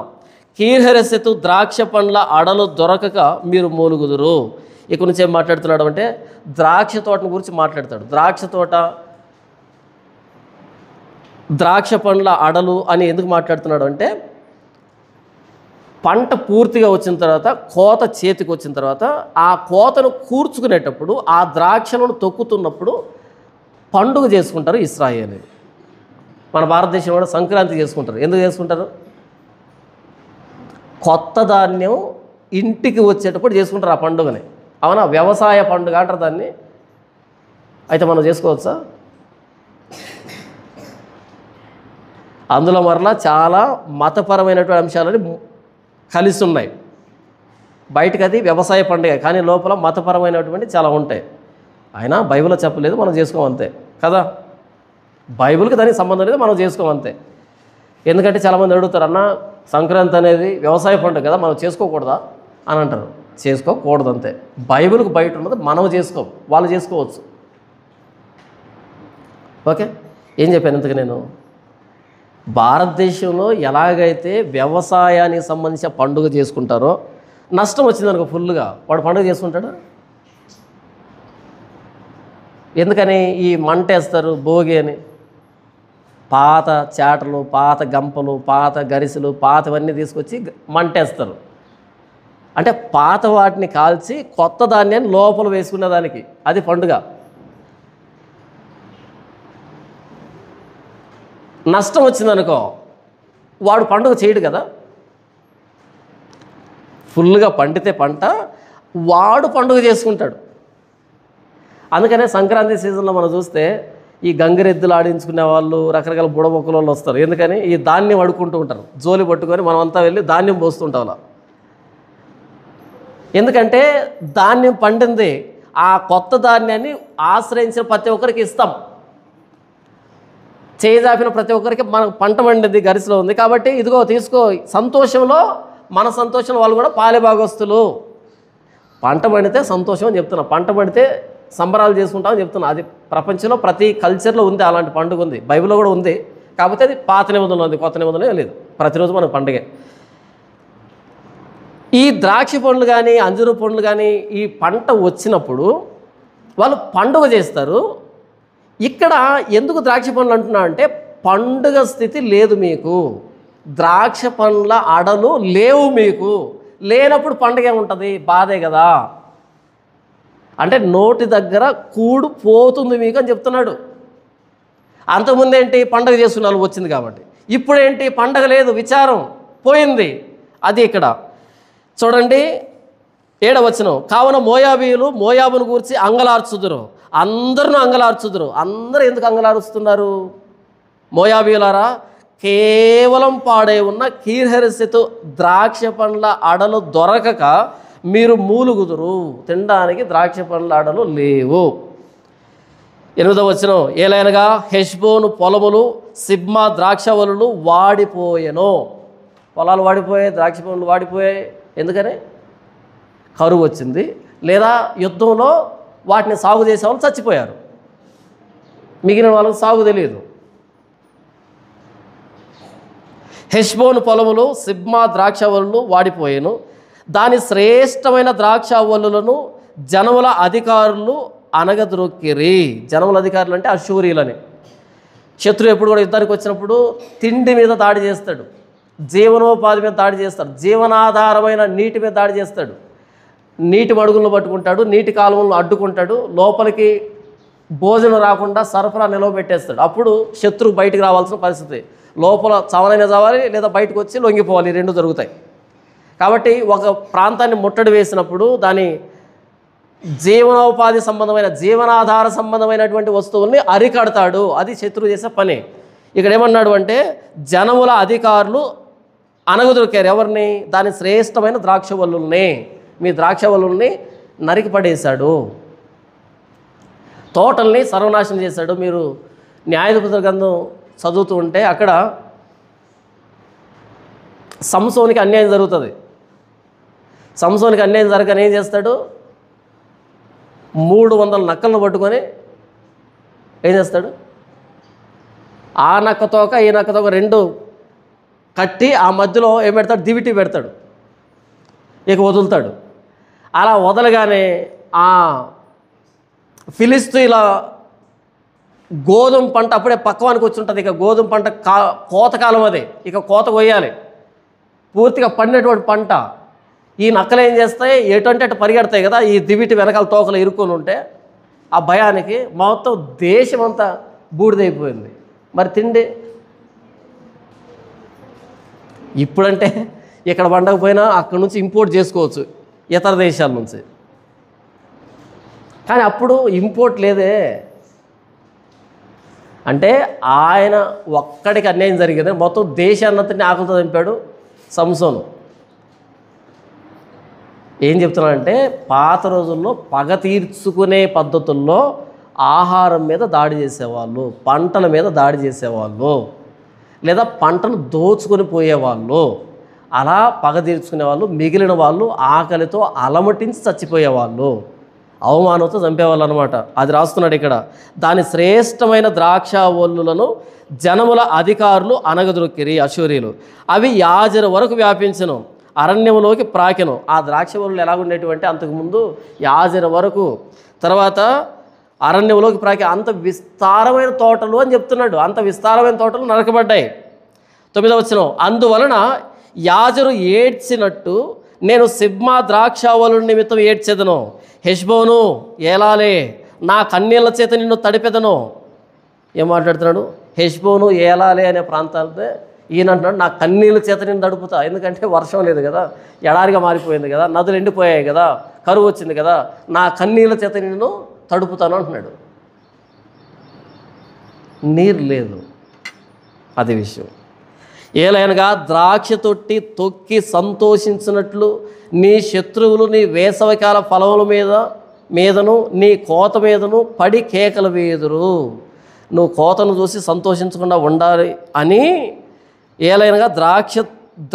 Speaker 1: కీర్హరెసెతు ద్రాక్ష పండ్ల అడలు దొరకక మీరు మూలుగుదురు. ఇక్కడ నుంచి ఏం మాట్లాడుతున్నాడు అంటే ద్రాక్ష తోటను గురించి మాట్లాడతాడు. ద్రాక్ష తోట, ద్రాక్ష పండ్ల అడలు అని ఎందుకు మాట్లాడుతున్నాడు అంటే పంట పూర్తిగా వచ్చిన తర్వాత కోత చేతికి వచ్చిన తర్వాత ఆ కోతను కూర్చుకునేటప్పుడు ఆ ద్రాక్షలను తొక్కుతున్నప్పుడు పండుగ చేసుకుంటారు ఇశ్రాయేలీయులు. మన భారతదేశం కూడా సంక్రాంతి చేసుకుంటారు. ఎందుకు చేసుకుంటారు? కొత్త ధాన్యం ఇంటికి వచ్చేటప్పుడు చేసుకుంటారు ఆ పండుగని. అవునా? వ్యవసాయ పండుగ అంటారు దాన్ని. అయితే మనం చేసుకోవచ్చా? అందులో మరలా చాలా మతపరమైనటువంటి అంశాలని కలిసి ఉన్నాయి. బయటకు అది వ్యవసాయ పండుగ, కానీ లోపల మతపరమైనటువంటి చాలా ఉంటాయి. అయినా బైబిల్లో చెప్పలేదు, మనం చేసుకోమంతే కదా. బైబిల్కి దానికి సంబంధం లేదు, మనం చేసుకోమంతే. ఎందుకంటే చాలామంది అడుగుతారు, అన్న సంక్రాంతి అనేది వ్యవసాయ పండుగ కదా, మనం చేసుకోకూడదా అని అంటారు. చేసుకోకూడదు అంతే. బైబిల్కి బయట ఉన్నది మనం చేసుకోం, వాళ్ళు చేసుకోవచ్చు. ఓకే, ఏం చెప్పాను ఇంతకు నేను? భారతదేశంలో ఎలాగైతే వ్యవసాయానికి సంబంధించిన పండుగ చేసుకుంటారో, నష్టం వచ్చిందనుకో ఫుల్గా, వాడు పండుగ చేసుకుంటాడు. ఎందుకని? ఈ మంట వేస్తారు భోగి అని, పాత చాటలు, పాత గంపలు, పాత గరిసెలు, పాతవన్నీ తీసుకొచ్చి మంటేస్తారు. అంటే పాత వాటిని కాల్చి కొత్త ధాన్యాన్ని లోపల వేసుకునేదానికి అది పండుగ. నష్టం వచ్చిందనుకో వాడు పండుగ చేయడు కదా. ఫుల్గా పండితే పంట, వాడు పండుగ చేసుకుంటాడు. అందుకనే సంక్రాంతి సీజన్లో మనం చూస్తే ఈ గంగిరెద్దులు ఆడించుకునే వాళ్ళు, రకరకాల బుడబొక్కల వాళ్ళు వస్తారు. ఎందుకని? ఈ ధాన్యం అడుక్కుంటూ ఉంటారు, జోలి పట్టుకొని మనం అంతా వెళ్ళి ధాన్యం పోస్తుంటాం అలా. ఎందుకంటే ధాన్యం పండింది, ఆ కొత్త ధాన్యాన్ని ఆశ్రయించిన ప్రతి ఒక్కరికి ఇస్తాం. చేజాపిన ప్రతి ఒక్కరికి మనకు పంట పండింది, గరిసెలో ఉంది కాబట్టి ఇదిగో తీసుకో. సంతోషంలో మన సంతోషంలో వాళ్ళు కూడా పాలిభాగస్తులు. పంట పండితే సంతోషం అని చెప్తున్నా, పంట పండితే సంబరాలు చేసుకుంటామని చెప్తున్నా. అది ప్రపంచంలో ప్రతి కల్చర్లో ఉంది, అలాంటి పండుగ ఉంది, బైబిల్లో కూడా ఉంది. కాకపోతే అది పాత నిబంధనలో ఉంది, కొత్త నిబంధన లేదు. ప్రతిరోజు మనకు పండుగే. ఈ ద్రాక్ష పండ్లు కానీ అంజూరు పండ్లు కానీ ఈ పంట వచ్చినప్పుడు వాళ్ళు పండుగ చేస్తారు. ఇక్కడ ఎందుకు ద్రాక్ష పండ్లు అంటున్నా అంటే, పండుగ స్థితి లేదు మీకు, ద్రాక్ష పండ్ల అడలు లేవు మీకు. లేనప్పుడు పండుగ ఏముంటుంది? బాధే కదా. అంటే నోటి దగ్గర కూడు పోతుంది మీకు అని చెప్తున్నాడు. అంతకుముందు ఏంటి? పండుగ చేసుకున్న వచ్చింది కాబట్టి. ఇప్పుడేంటి? పండగ లేదు, విచారం పోయింది. అది ఇక్కడ చూడండి 7వ వచనం. కావున మోయాబీయులు మోయాబును గూర్చి అంగలార్చుదురు, అందరూ అంగలార్చుదురు. అందరూ ఎందుకు అంగలారుస్తున్నారు? మోయాబీయులారా, కేవలం పాడై ఉన్న కీర్హెరెసెతు ద్రాక్ష పండ్ల అడలు దొరకక మీరు మూలుగుదురు. తినడానికి ద్రాక్ష పండ్ల అడలు లేవు. 8వ వచనం. ఏలైనగా హెష్బోను పొలములు సిబ్మా ద్రాక్షవలులు వాడిపోయెను. పొలాలు వాడిపోయాయి, ద్రాక్ష పండ్లు వాడిపోయాయి. ఎందుకని? కరువు వచ్చింది, లేదా యుద్ధంలో వాటిని సాగు చేసే వాళ్ళు చచ్చిపోయారు, మిగిలిన వాళ్ళకి సాగు తెలియదు. హెష్బోను పొలములు సిబ్మా ద్రాక్షవల్లులు వాడిపోయాను, దాని శ్రేష్టమైన ద్రాక్షవల్లులను జనముల అధికారులు అనగద్రొక్కిరి. జనముల అధికారులు అంటే అశూరీలని. శత్రువు ఎప్పుడు కూడా యుద్ధానికి వచ్చినప్పుడు తిండి మీద దాడి చేస్తాడు, జీవనోపాధి మీద దాడి చేస్తాడు, జీవనాధారమైన నీటి మీద దాడి చేస్తాడు. నీటి మడుగులను పట్టుకుంటాడు, నీటి కాలువలను అడ్డుకుంటాడు, లోపలికి భోజనం రాకుండా సరఫరా నిలవబెట్టేస్తాడు. అప్పుడు శత్రువు బయటికి రావాల్సిన పరిస్థితి. లోపల చావనైనా చావాలి, లేదా బయటకు వచ్చి లొంగిపోవాలి, రెండు జరుగుతాయి. కాబట్టి ఒక ప్రాంతాన్ని ముట్టడి వేసినప్పుడు దాని జీవనోపాధి సంబంధమైన, జీవనాధార సంబంధమైనటువంటి వస్తువుల్ని అరికడతాడు. అది శత్రువు చేసే పని. ఇక్కడ ఏమన్నాడు అంటే, జనముల అధికారులు అనగదొరికారు. ఎవరిని? దాని శ్రేష్టమైన ద్రాక్షవల్లుల్ని. మీ ద్రాక్షవల్లుల్ని నరికి పడేశాడు, తోటల్ని సర్వనాశనం చేశాడు. మీరు న్యాయాధిపతుల గ్రంథం చదువుతూ ఉంటే అక్కడ సంసోనికి అన్యాయం జరుగుతుంది. సంసోనికి అన్యాయం జరగని ఏం చేస్తాడు? 300 నక్కలను పట్టుకొని ఏం చేస్తాడు? ఆ నక్కతోక ఈ నక్కతోక రెండు కట్టి ఆ మధ్యలో ఏం పెడతాడు? దివిటి పెడతాడు, ఇక వదులుతాడు. అలా వదలగానే ఆ ఫిలిస్తీన్ల గోధుమ పంట అప్పుడే పక్వానికి వచ్చి ఉంటుంది. ఇక గోధుమ పంట కోతకాలం, అది ఇక కోత కొయ్యాలి. పూర్తిగా పండినటువంటి పంట. ఈ నక్కలు ఏం చేస్తాయి, ఎటువంటి అటు పరిగెడతాయి కదా, ఈ దివిటి వెనకాల తోకలు ఇరుక్కొని ఉంటే ఆ భయానికి మొత్తం దేశం అంతా బూడిదైపోయింది. మరి తిండి ఇప్పుడంటే ఇక్కడ పండకపోయినా అక్కడి నుంచి ఇంపోర్ట్ చేసుకోవచ్చు ఇతర దేశాల నుంచి. కానీ అప్పుడు ఇంపోర్ట్ లేదే. అంటే ఆయన ఒక్కడికి అన్యాయం జరిగింది, మొత్తం దేశాన్నంతటిని ఆకలితో చంపాడు సంసోను. ఏం చెప్తున్నానంటే పాత రోజుల్లో పగ తీర్చుకునే పద్ధతుల్లో ఆహారం మీద దాడి చేసేవాళ్ళు, పంటల మీద దాడి చేసేవాళ్ళు, లేదా పంటను దోచుకొని పోయేవాళ్ళు. అలా పగ తీర్చుకునేవాళ్ళు. మిగిలిన వాళ్ళు ఆకలితో అలమటించి చచ్చిపోయేవాళ్ళు, అవమానంతో చంపేవాళ్ళు అనమాట. అది రాస్తున్నాడు ఇక్కడ. దాని శ్రేష్టమైన ద్రాక్ష ఒల్లులను జనముల అధికారులు అనగదొక్కిరి అశూరీలు. అవి యాజరు వరకు వ్యాపించను, అరణ్యములోకి ప్రాకెను. ఆ ద్రాక్ష ఒల్లులు ఎలాగుండేటువంటి అంతకుముందు యాజరు వరకు, తర్వాత అరణ్యంలోకి ప్రాకి, అంత విస్తారమైన తోటలు అని చెప్తున్నాడు. అంత విస్తారమైన తోటలు నరకబడ్డాయి. 9వ వచనం, అందువలన యాజరు ఏడ్చినట్టు నేను సిబ్మా ద్రాక్షావళుల నిమిత్తం ఏడ్చెదను. హెష్బోను ఏలాలే, నా కన్నీళ్ళ చేత నిన్ను తడిపెదను. ఏం మాట్లాడుతున్నాడు? హెష్బోను ఏలాలే అనే ప్రాంతాలతో ఈయన అంటున్నాడు, నా కన్నీళ్ళ చేత నేను తడుపుతా. ఎందుకంటే వర్షం లేదు కదా, ఎడారిగా మారిపోయింది కదా, నదులు ఎండిపోయాయి కదా, కరువు వచ్చింది కదా, నా కన్నీళ్ళ చేత నిన్ను తడుపుతాను అంటున్నాడు. నీరు లేదు, అది విషయం. ఏలైనగా ద్రాక్ష తొట్టి తొక్కి సంతోషించినట్లు నీ శత్రువులు నీ వేసవికాల ఫలముల మీదను నీ కోత మీదను పడి కేకలు వేయుదురు. నువ్వు కోతను చూసి సంతోషించకుండా ఉండాలి అని ఏలైనగా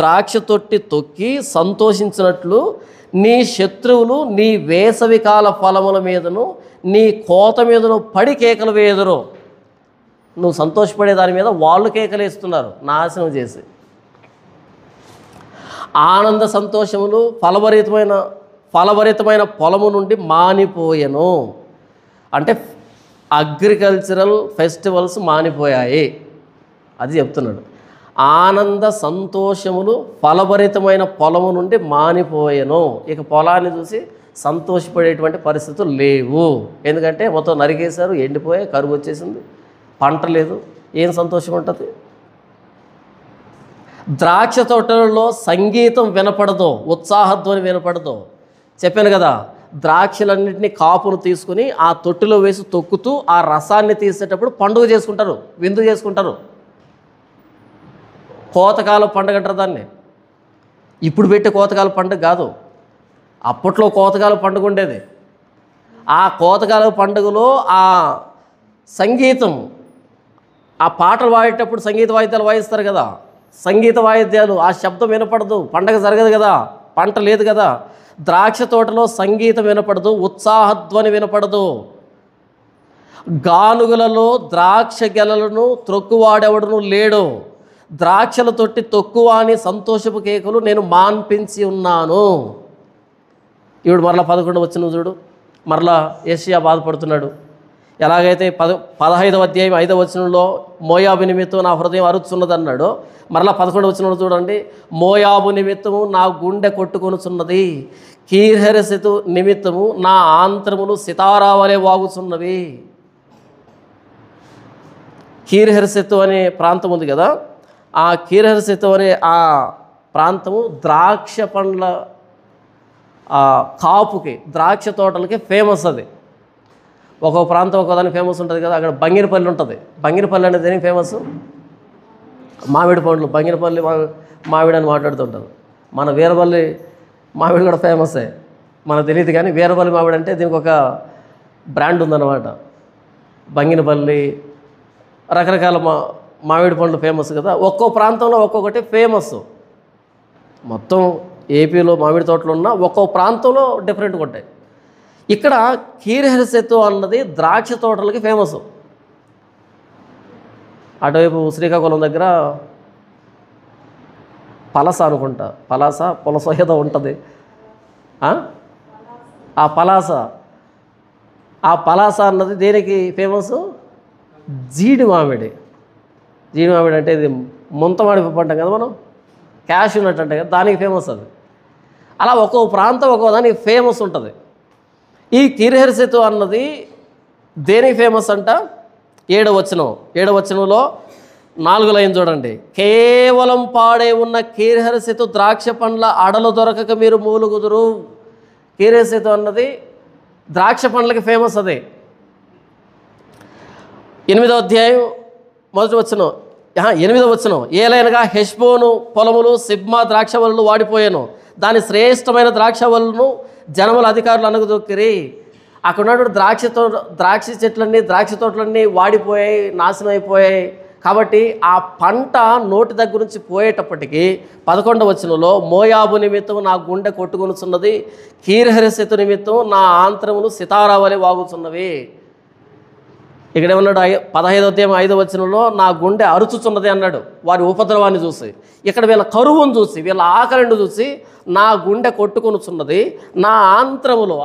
Speaker 1: ద్రాక్ష తొట్టి తొక్కి సంతోషించినట్లు నీ శత్రువులు నీ వేసవికాల ఫలముల మీదను నీ కోత మీదను పడి కేకలు వేయుదురు. నువ్వు సంతోషపడే దాని మీద వాళ్ళు కేకలేస్తున్నారు నాశనం చేసి. ఆనంద సంతోషములు ఫలభరితమైన పొలము నుండి మానిపోయెను. అంటే అగ్రికల్చరల్ ఫెస్టివల్స్ మానిపోయాయి, అది చెప్తున్నాడు. ఆనంద సంతోషములు ఫలభరితమైన పొలము నుండి మానిపోయెను. ఇక పొలాన్ని చూసి సంతోషపడేటువంటి పరిస్థితులు లేవు. ఎందుకంటే మొత్తం నరికేశారు, ఎండిపోయాయి, కరువు వచ్చేసింది, పంట లేదు, ఏం సంతోషం ఉంటుంది? ద్రాక్ష తోటలలో సంగీతం వినపడదు, ఉత్సాహధ్వని వినపడదు. చెప్పాను కదా, ద్రాక్షలన్నింటినీ కాపును తీసుకుని ఆ తొట్టిలో వేసి తొక్కుతూ ఆ రసాన్ని తీసేటప్పుడు పండుగ చేసుకుంటారు, విందు చేసుకుంటారు. కోతకాలం పండుగ అంటారు దాన్ని. ఇప్పుడు పెట్టే కోతకాల పండుగ కాదు, అప్పట్లో కోతకాల పండుగ ఉండేది. ఆ కోతకాల పండుగలో ఆ సంగీతం, ఆ పాటలు పాడేటప్పుడు సంగీత వాయిద్యాలు వాయిస్తారు కదా, సంగీత వాయిద్యాలు, ఆ శబ్దం వినపడదు, పండగ జరగదు కదా, పంట లేదు కదా. ద్రాక్ష తోటలో సంగీతం వినపడదు, ఉత్సాహధ్వని వినపడదు. గానుగులలో ద్రాక్ష గెలలను త్రొక్కువాడెవడను లేడు. ద్రాక్షల తొట్టి తొక్కువ అని సంతోషపు కేకలు నేను మాన్పించి ఉన్నాను. ఇప్పుడు మరలా 11వ వచనం చూడు, మరలా యేషయా బాధపడుతున్నాడు. ఎలాగైతే 15వ అధ్యాయం 5వ వచనంలో మోయాబు నిమిత్తం నా హృదయం అరుచున్నదన్నాడో, మరలా 11వ వచనంలో చూడండి, మోయాబు నిమిత్తము నా గుండె కొట్టుకొనుచున్నది, కీర్హెరెసెతు నిమిత్తము నా ఆంత్రములు సితారా వలె వాగుచున్నవి. కీర్హెరెసెతు అనే ప్రాంతం ఉంది కదా, ఆ కీర్హెరెసెతు అనే ఆ ప్రాంతము ద్రాక్ష పండ్ల కాపుకి, ద్రాక్ష తోటలకి ఫేమస్. అది ఒక్కొక్క ప్రాంతం ఒక్కొక్కదానికి ఫేమస్ ఉంటుంది కదా. అక్కడ బంగినపల్లి ఉంటుంది. బంగినపల్లి అనేది దేనికి ఫేమస్? మామిడి పండ్లు. బంగినపల్లి మామిడి అని మాట్లాడుతుంటారు. మన వీరపల్లి మామిడి కూడా ఫేమసే, మనకు తెలియదు కానీ వీరపల్లి మామిడి అంటే దీనికి ఒక బ్రాండ్ ఉందన్నమాట. బంగినపల్లి రకరకాల మామిడి పండ్లు ఫేమస్ కదా. ఒక్కో ప్రాంతంలో ఒక్కొక్కటి ఫేమస్. మొత్తం ఏపీలో మామిడి తోటలు ఉన్నా ఒక్కో ప్రాంతంలో డిఫరెంట్గా ఉంటాయి. ఇక్కడ కీర్హెరెసెతు అన్నది ద్రాక్ష తోటలకి ఫేమస్. అటువైపు శ్రీకాకుళం దగ్గర పలస అనుకుంటా, పులస ఏదో ఉంటుంది. ఆ పలాస అన్నది దేనికి ఫేమస్? జీడి మామిడి. జీడి మామిడి అంటే ఇది ముంత మామిడి అంటాం కదా మనం. క్యాష్ నట్ అంటే కదా, దానికి ఫేమస్ అది. అలా ఒక్కో ప్రాంతం ఒక్కో దానికి ఫేమస్ ఉంటుంది. ఈ కీర్హర సేతు అన్నది దేనికి ఫేమస్ అంట? 7వ వచనంలో 4వ లైన్ చూడండి. కేవలం పాడే ఉన్న కీర్హర సేతు ద్రాక్ష పండ్ల అడలు దొరకక మీరు మూలుగుదురు. కీర్హర సేతు అన్నది ద్రాక్ష పండ్లకి ఫేమస్. అదే 8వ అధ్యాయం 8వ వచనం. ఏలైనగా హెష్బోను పొలములు సిబ్మా ద్రాక్షవల్లులు వాడిపోయాను, దాని శ్రేష్టమైన ద్రాక్షవల్లును జనముల అధికారులు అనగదొక్కిరి. అక్కడ ఉన్నటువంటి ద్రాక్ష చెట్లన్నీ ద్రాక్ష తోటలన్నీ వాడిపోయాయి, నాశనం అయిపోయాయి. కాబట్టి ఆ పంట నోటి దగ్గర నుంచి పోయేటప్పటికీ 11వ వచనంలో మోయాబు నిమిత్తం నా గుండె కొట్టుకొనుచున్నది, కీర్హర సేతు నిమిత్తం నా ఆంతరములు సితారా వలె వాగుచున్నవి. ఇక్కడ ఏమన్నాడు? 15వ అధ్యాయం 5వ వచనంలో నా గుండె అరుచుచున్నది అన్నాడు వారి ఉపద్రవాన్ని చూసి. ఇక్కడ వీళ్ళ కరువును చూసి, వీళ్ళ ఆకలిని చూసి నా గుండె కొట్టుకొనుచున్నది, నా ఆంతరములు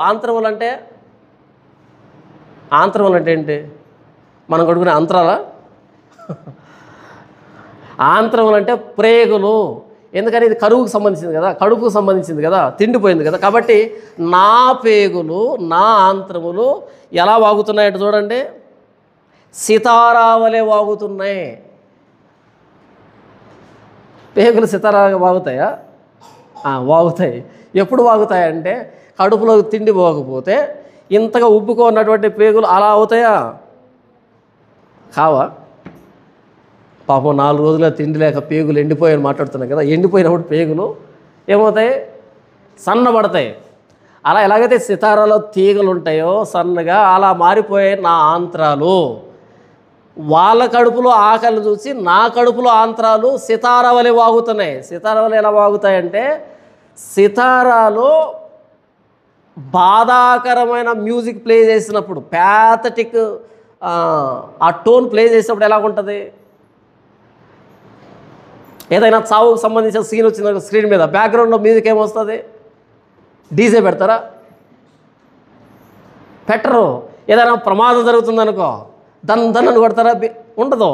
Speaker 1: అంటే ఏంటి? మనం కొట్టుకునే అంతరాలా? ఆంతరములు అంటే ప్రేగులు. ఎందుకని ఇది కరువుకు సంబంధించింది కదా, కడుపుకు సంబంధించింది కదా, తిండిపోయింది కదా. కాబట్టి నా పేగులు, నా ఆంతరములు ఎలా వాగుతున్నాయంటే చూడండి, సితారా వలె వాగుతున్నాయి. పేగులు సితారాగా వాగుతాయా? వాగుతాయి. ఎప్పుడు వాగుతాయంటే కడుపులో తిండి పోకపోతే ఇంతగా ఉబ్బుకున్నటువంటి పేగులు అలా అవుతాయా? కావా? పాపం 4 రోజులుగా తిండి లేక పేగులు ఎండిపోయాయని మాట్లాడుతున్నాయి కదా. ఎండిపోయినప్పుడు పేగులు ఏమవుతాయి? సన్నబడతాయి. అలా ఎలాగైతే సితారాలో తీగలు ఉంటాయో సన్నగా, అలా మారిపోయాయి నా ఆంత్రాలు. వాళ్ళ కడుపులో ఆకలిని చూసి నా కడుపులో ఆంత్రాలు సితారా వలె వాగుతున్నాయి. సితారా వలె ఎలా వాగుతాయంటే, సితారాలో బాధాకరమైన మ్యూజిక్ ప్లే చేసినప్పుడు, ప్యాథటిక్ ఆ టోన్ ప్లే చేసినప్పుడు ఎలా ఉంటుంది? ఏదైనా చావుకు సంబంధించిన సీన్ వచ్చింది స్క్రీన్ మీద, బ్యాక్గ్రౌండ్లో మ్యూజిక్ ఏమొస్తుంది? డీజే పెడతారా? పెట్టరు. ఏదైనా ప్రమాదం జరుగుతుందనుకో దన్ కొడతారా? ఉండదు.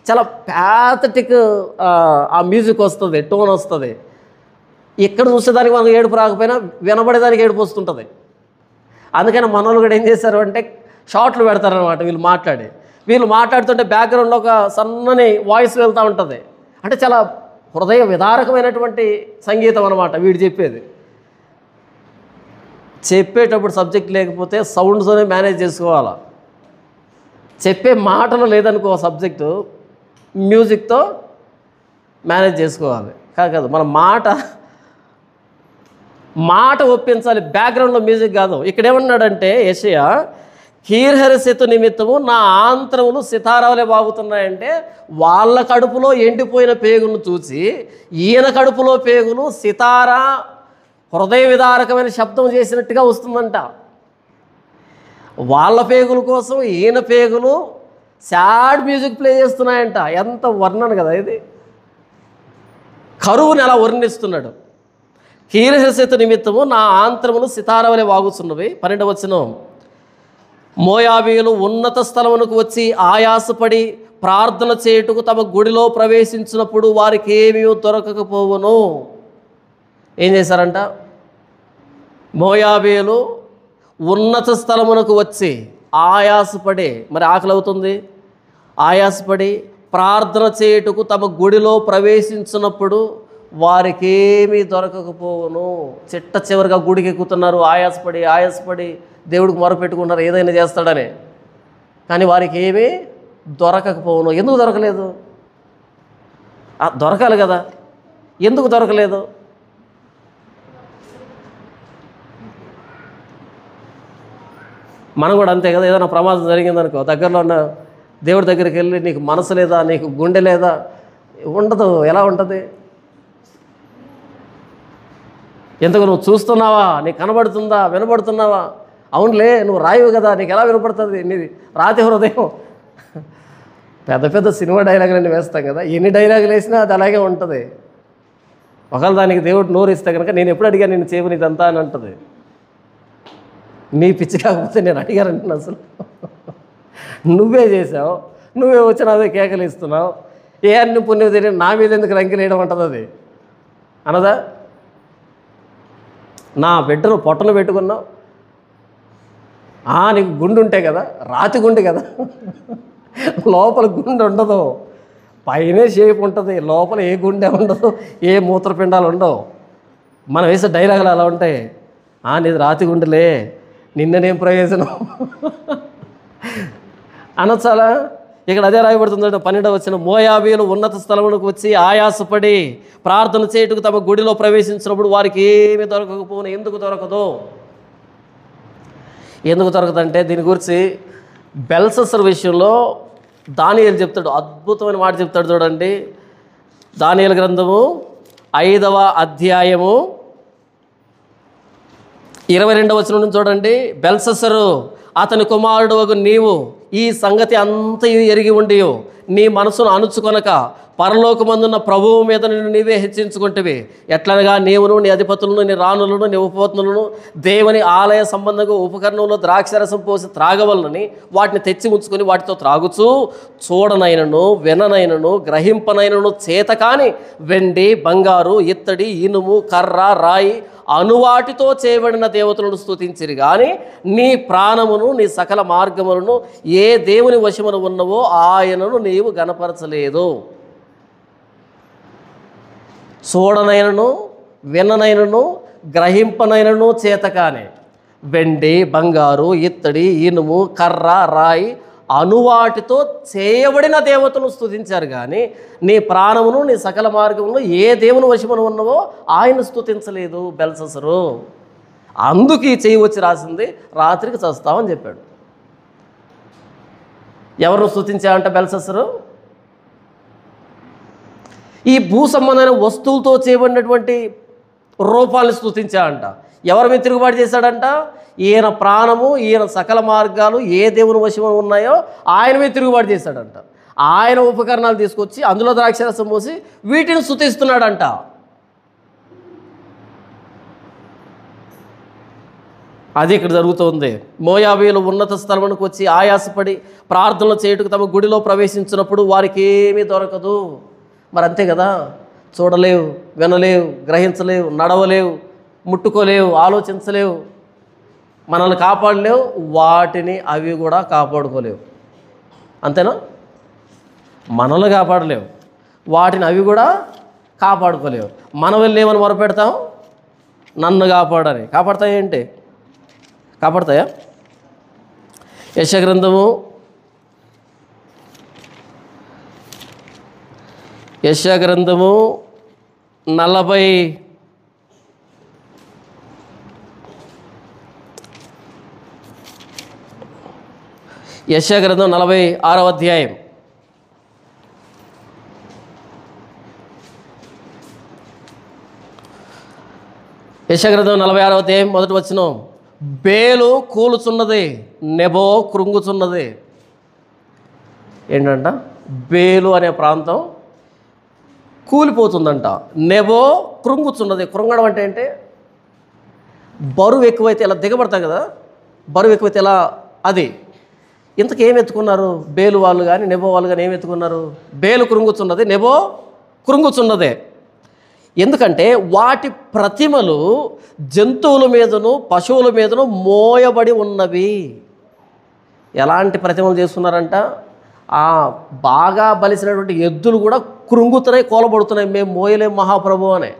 Speaker 1: చాలా ప్యాథటిక్ ఆ మ్యూజిక్ వస్తుంది, టోన్ వస్తుంది. ఇక్కడ చూసేదానికి మనకు ఏడుపు రాకపోయినా వినబడేదానికి ఏడుపు వస్తుంటుంది. అందుకని మనోళ్ళు కూడా ఏం చేశారు అంటే షార్ట్లు పెడతారనమాట. వీళ్ళు మాట్లాడుతుంటే బ్యాక్గ్రౌండ్లో ఒక సన్నని వాయిస్ వెళ్తూ ఉంటుంది. అంటే చాలా హృదయ విదారకమైనటువంటి సంగీతం అనమాట వీడు చెప్పేటప్పుడు సబ్జెక్ట్ లేకపోతే సౌండ్స్తోనే మేనేజ్ చేసుకోవాలా. చెప్పే మాటలు లేదనుకో సబ్జెక్టు, మ్యూజిక్తో మేనేజ్ చేసుకోవాలి. కాదు మన మాట ఒప్పించాలి, బ్యాక్గ్రౌండ్లో మ్యూజిక్ కాదు. ఇక్కడ ఏమన్నాడంటే యెషయా, కీర్హర సేతు నిమిత్తము నా ఆంతరములు సితారా వలె వాగుతున్నాయంటే, వాళ్ళ కడుపులో ఎండిపోయిన పేగులను చూసి ఈయన కడుపులో పేగులు సితారా హృదయ విదారకమైన శబ్దం చేసినట్టుగా వస్తుందంట. వాళ్ళ పేగుల కోసం ఈయన పేగులు సాడ్ మ్యూజిక్ ప్లే చేస్తున్నాయంట. ఎంత వర్ణన కదా ఇది! కరువుని ఎలా వర్ణిస్తున్నాడు. కీర్హర సేతు నిమిత్తము నా ఆంతరములు సితారా వలె వాగుతున్నవి. 12వ వచనం, మోయాబీయులు ఉన్నత స్థలమునకు వచ్చి ఆయాసపడి ప్రార్థన చేయుటకు తమ గుడిలో ప్రవేశించినప్పుడు వారికి ఏమీ దొరకకపోవును. ఏం చేశారంట? మోయాబీయులు ఉన్నత స్థలమునకు వచ్చి ఆయాసపడి, మరి ఆకలి అవుతుంది, ఆయాసపడి ప్రార్థన చేయుటకు తమ గుడిలో ప్రవేశించినప్పుడు వారికి ఏమీ దొరకకపోవును. చిట్ట చివరిగా గుడికి ఎక్కుతున్నారు, ఆయాసపడి దేవుడికి మొరపెట్టుకున్నారు ఏదైనా చేస్తాడని. కానీ వారికి ఏమీ దొరకకపోవును. ఎందుకు దొరకలేదు? దొరకాలి కదా, ఎందుకు దొరకలేదు? మనం కూడా అంతే కదా. ఏదైనా ప్రమాదం జరిగిందనుకో, దగ్గరలో ఉన్న దేవుడి దగ్గరికి వెళ్ళి నీకు మనసు లేదా, నీకు గుండె లేదా? ఉండదు. ఎలా ఉంటుంది? ఎందుకు నువ్వు చూస్తున్నావా? నీకు కనబడుతుందా? వినబడుతున్నావా? అవునులే, నువ్వు రాయివు కదా, నీకు ఎలా వినపడుతుంది? నీది రాతి హృదయం. పెద్ద సినిమా డైలాగులన్నీ వేస్తాం కదా, ఎన్ని డైలాగులు వేసినా అది అలాగే ఉంటుంది. ఒకవేళ దానికి దేవుడు నోరు ఇస్తే కనుక నేను ఎప్పుడు అడిగాను నేను చేయవు నీదంతా అని అంటుంది. నీ పిచ్చి కాకపోతే నేను అడిగానంటున్నా. అసలు నువ్వే చేసావు, నువ్వే వచ్చి నాదే కేకలు ఇస్తున్నావు, ఏ అన్ని పుణ్యం తెలియదు నా మీద ఎందుకు రంకెలేయడం అంటుంది. అది అనదా? నా బిడ్డను పొట్టను పెట్టుకున్నావు, నీకు గుండు ఉంటే కదా, రాతి గుండు కదా, లోపల గుండు ఉండదు, పైనే షేప్ ఉంటుంది, లోపల ఏ గుండె ఉండదు, ఏ మూత్రపిండాలు ఉండవు. మనం వేసే డైలాగులు అలా ఉంటాయి. నీది రాతి గుండెలే, నిన్ననేం ప్రయోజనం అనొచ్చాలా? ఇక్కడ అదే రాయబడుతుంది. 12వ వచనం, మోయాబీయులు ఉన్నత స్థలమునకు వచ్చి ఆయాసపడి ప్రార్థన చేయుటకు తమ గుడిలో ప్రవేశించినప్పుడు వారికి ఏమి దొరకకపోను. ఎందుకు దొరకదు? ఎందుకు దొరకదంటే దీని గురించి బెల్షస్సర్ విషయంలో దానియేలు చెప్తాడు, అద్భుతమైన మాట చెప్తాడు. చూడండి, దానియేలు గ్రంథము 5వ అధ్యాయము 22వ వచనం నుంచి చూడండి. బెల్షస్సరు, అతని కుమారుడు వగు నీవు ఈ సంగతి అంతయు ఎరిగి ఉండి నీ మనసును అణుచుకొనక పరలోకమందున్న ప్రభువు మీద నిన్ను నీవే హెచ్చించుకుంటేవి. ఎట్లనగా నీవును నీ అధిపతులను నీ రాణులను నీ ఉపపత్నులను దేవుని ఆలయ సంబంధంగా ఉపకరణంలో ద్రాక్షరసం పోసి త్రాగవలనని వాటిని తెచ్చి ఉంచుకొని వాటితో త్రాగుచూ చూడనైనను విననైనను గ్రహింపనైనను చేతకాని వెండి బంగారు ఇత్తడి ఇనుము కర్ర రాయి అనువాటితో చేయబడిన దేవతలను స్తుతించిరి కానీ నీ ప్రాణమును నీ సకల మార్గములను ఏ దేవుని వశమును ఉన్నవో ఆయనను నీవు గణపరచలేదు. చూడనైనను విననైనను గ్రహింపనైనను చేతకాని వెండి బంగారు ఇత్తడి ఇనుము కర్ర రాయి అనువాటితో చేయబడిన దేవతను స్తుతించారు కానీ నీ ప్రాణమును నీ సకల మార్గమును ఏ దేవుని వశమును ఉన్నవో ఆయన స్తుతించలేదు బెల్షస్సరు. అందుకు ఈ చేయి వచ్చి రాసింది, రాత్రికి చస్తామని చెప్పాడు. ఎవరు స్తుతించారంట బెల్షస్సరు? ఈ భూ సంబంధమైన వస్తువులతో చేయబడినటువంటి రూపాలను స్తుతించాడంట. ఎవరి మీద తిరుగుబాటు చేశాడంట? ఈయన ప్రాణము ఈయన సకల మార్గాలు ఏ దేవుని వశము ఉన్నాయో ఆయన మీద తిరుగుబాటు చేశాడంట. ఆయన ఉపకరణాలు తీసుకొచ్చి అందులో ద్రాక్షరసం పోసి వీటిని స్తుతిస్తున్నాడంట. అది ఇక్కడ జరుగుతుంది. మోయాబీయులు ఉన్నత స్థలమునకు వచ్చి ఆయాసపడి ప్రార్థనలు చేయుటకు తమ గుడిలో ప్రవేశించినప్పుడు వారికి ఏమీ దొరకదు. మరి అంతే కదా, చూడలేవు, వినలేవు, గ్రహించలేవు, నడవలేవు, ముట్టుకోలేవు, ఆలోచించలేవు, మనల్ని కాపాడలేవు, వాటిని అవి కూడా కాపాడుకోలేవు. అంతేనా? మనల్ని కాపాడలేవు, వాటిని అవి కూడా కాపాడుకోలేవు. మనం వెళ్ళి ఏమని మొరపెడతాం? నన్ను కాపాడని. కాపాడతాయా ఏంటి? కాపాడతాయా? యెషయా గ్రంథము 40 యెషయా గ్రంథం 46వ అధ్యాయం 46వ అధ్యాయం మొదటి వచనం, బేలు కూలుచున్నది, నెబో కృంగుచున్నది. ఏంటంట? బేలు అనే ప్రాంతం కూలిపోతుందంట, నెబో కృంగుచున్నది. కృంగడం అంటే ఏంటి? బరువు ఎక్కువైతే ఇలా దిగబడతాం కదా, బరువు ఎక్కువైతే ఇలా అది. ఇంతకు ఏం ఎత్తుకున్నారు బేలు వాళ్ళు కానీ నెబో వాళ్ళు కానీ? ఏం ఎత్తుకున్నారు? బేలు కృంగుచున్నది, నెబో కృంగుచున్నదే. ఎందుకంటే వాటి ప్రతిమలు జంతువుల మీదను పశువుల మీదను మోయబడి ఉన్నవి. ఎలాంటి ప్రతిమలు చేస్తున్నారంట? బాగా బలిసినటువంటి ఎద్దులు కూడా కృంగుతున్నాయి, కోలబడుతున్నాయి, మేము మోయలేం మహాప్రభు అని.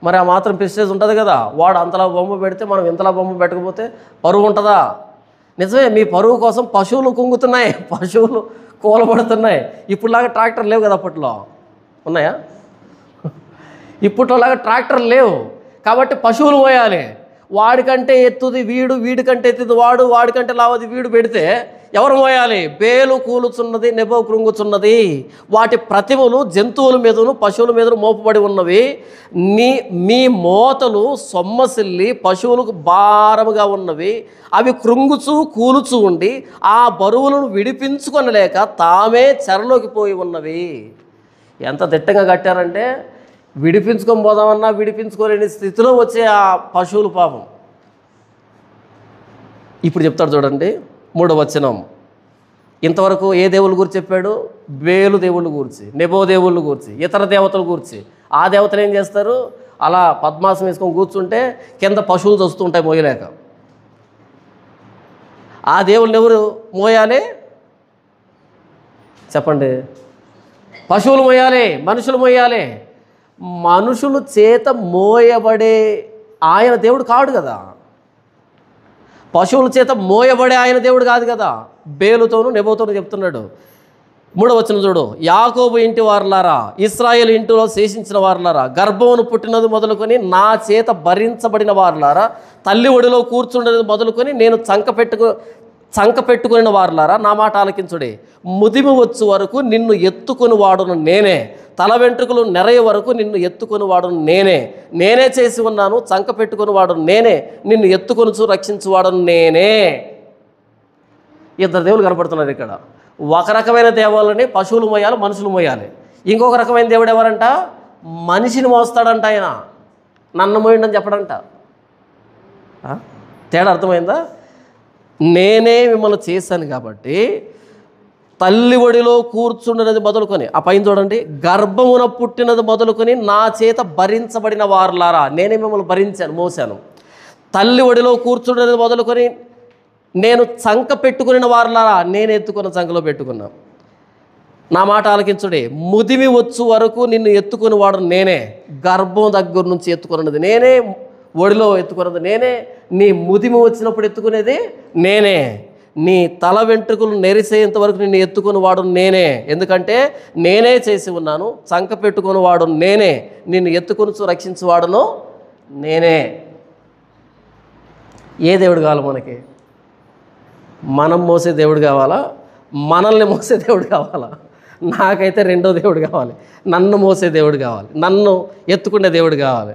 Speaker 1: మరి ఆ మాత్రం ప్రెస్టేజ్ ఉంటుంది కదా. వాడు అంతలా బొమ్మ పెడితే మనం ఇంతలా బొమ్మ పెట్టకపోతే పరువు ఉంటుందా? నిజమే, మీ పరువు కోసం పశువులు కుంగుతున్నాయి, పశువులు కోలబడుతున్నాయి. ఇప్పుడులాగా ట్రాక్టర్ లేవు కదా, అప్పట్లో ఉన్నాయా? ఇప్పట్లోలాగా ట్రాక్టర్ లేవు కాబట్టి పశువులు మోయాలి. వాడికంటే ఎత్తుది వీడు, వీడికంటే ఎత్తుది వాడు, వాడికంటే లావది వీడు పెడితే ఎవరు మోయాలి? బేలు కూలుచున్నది, నెబో కృంగుచున్నది. వాటి ప్రతిమలు జంతువుల మీదను పశువుల మీదను మోపబడి ఉన్నవి. మీ మోతలు సొమ్మసిల్లి పశువులకు భారముగా ఉన్నవి. అవి కృంగుచూ కూలుచూ ఉండి ఆ బరువులను విడిపించుకొనలేక తామే చెరలోకి పోయి ఉన్నవి. ఎంత దిట్టంగా కట్టారంటే విడిపించుకొని పోదామన్నా విడిపించుకోలేని స్థితిలో వచ్చే ఆ పశువులు పాపం. ఇప్పుడు చెప్తాడు చూడండి 3వ వచనం. ఇంతవరకు ఏ దేవుళ్ళ గురించి చెప్పాడు? బేలు దేవుళ్ళ గురించి, నెబో దేవుళ్ళ గురించి, ఇతర దేవతల గురించి. ఆ దేవతలు ఏం చేస్తారు, అలా పద్మాసనం వేసుకొని కూర్చుంటే కింద పశువులు వస్తూ ఉంటాయి మోయలేక. ఆ దేవుళ్ళని ఎవరు మోయాలి చెప్పండి? పశువులు మోయాలి, మనుషులు మోయాలి. మనుషులు చేత మోయబడే ఆయన దేవుడు కాడు కదా, పశువుల చేత మోయబడే ఆయన దేవుడు కాదు కదా. బేలుతోనూ నెబోతోనూ చెప్తున్నాడు. 3వ వచనం చూడు. యాకోబు ఇంటి వారలారా, ఇశ్రాయేలు ఇంటిలో శేషించిన వారలారా, గర్భమును పుట్టినది మొదలుకొని నా చేత భరించబడిన వారలారా, తల్లి ఒడిలో కూర్చుండేది మొదలుకొని నేను చంక పెట్టుకుని వారలారా, నా మాట ఆలకించుడే. ముదిమి వచ్చు వరకు నిన్ను ఎత్తుకొని వాడును నేనే, తల వెంట్రుకలు నెరయ వరకు నిన్ను ఎత్తుకొని వాడును నేనే. నేనే చేసి ఉన్నాను, చంక పెట్టుకుని వాడును నేనే, నిన్ను ఎత్తుకొనుచు రక్షించువాడును నేనే. ఇద్దరు దేవులు కనపడుతున్నారు ఇక్కడ. ఒక రకమైన దేవుళ్ళని పశువులు మోయాలి, మనుషులు మోయాలి. ఇంకొక రకమైన దేవుడు ఎవరంట, మనిషిని మోస్తాడంట. ఆయన నన్ను మోయండి చెప్పడంట. తేడా అర్థమైందా? నేనే మిమ్మల్ని చేశాను కాబట్టి తల్లి ఒడిలో కూర్చుండినది మొదలుకొని, ఆ పైన చూడండి, గర్భమున పుట్టినది మొదలుకొని నా చేత భరించబడిన వారులారా, నేనే మిమ్మల్ని భరించాను, మోసాను. తల్లి ఒడిలో కూర్చుండినది మొదలుకొని నేను చంక పెట్టుకుని వారులారా, నేను ఎత్తుకున్న చంకలో పెట్టుకున్నా. నా మాట ఆలకించుడే. ముదిమి వచ్చు వరకు నిన్ను ఎత్తుకుని వాడు నేనే, గర్భం దగ్గర నుంచి ఎత్తుకున్నది నేనే, ఒడిలో ఎత్తుకున్నది నేనే, నీ ముదిమి వచ్చినప్పుడు ఎత్తుకునేది నేనే, నీ తల వెంట్రుకలు నెరిసేంత వరకు నిన్ను ఎత్తుకుని వాడు నేనే. ఎందుకంటే నేనే చేసి ఉన్నాను, చంక పెట్టుకుని వాడు నేనే, నిన్ను ఎత్తుకొని రక్షించువాడును నేనే. ఏ దేవుడు కావాలి మనకి? మనం మోసే దేవుడు కావాలా, మనల్ని మోసే దేవుడు కావాలా? నాకైతే రెండో దేవుడు కావాలి, నన్ను మోసే దేవుడు కావాలి, నన్ను ఎత్తుకునే దేవుడు కావాలి.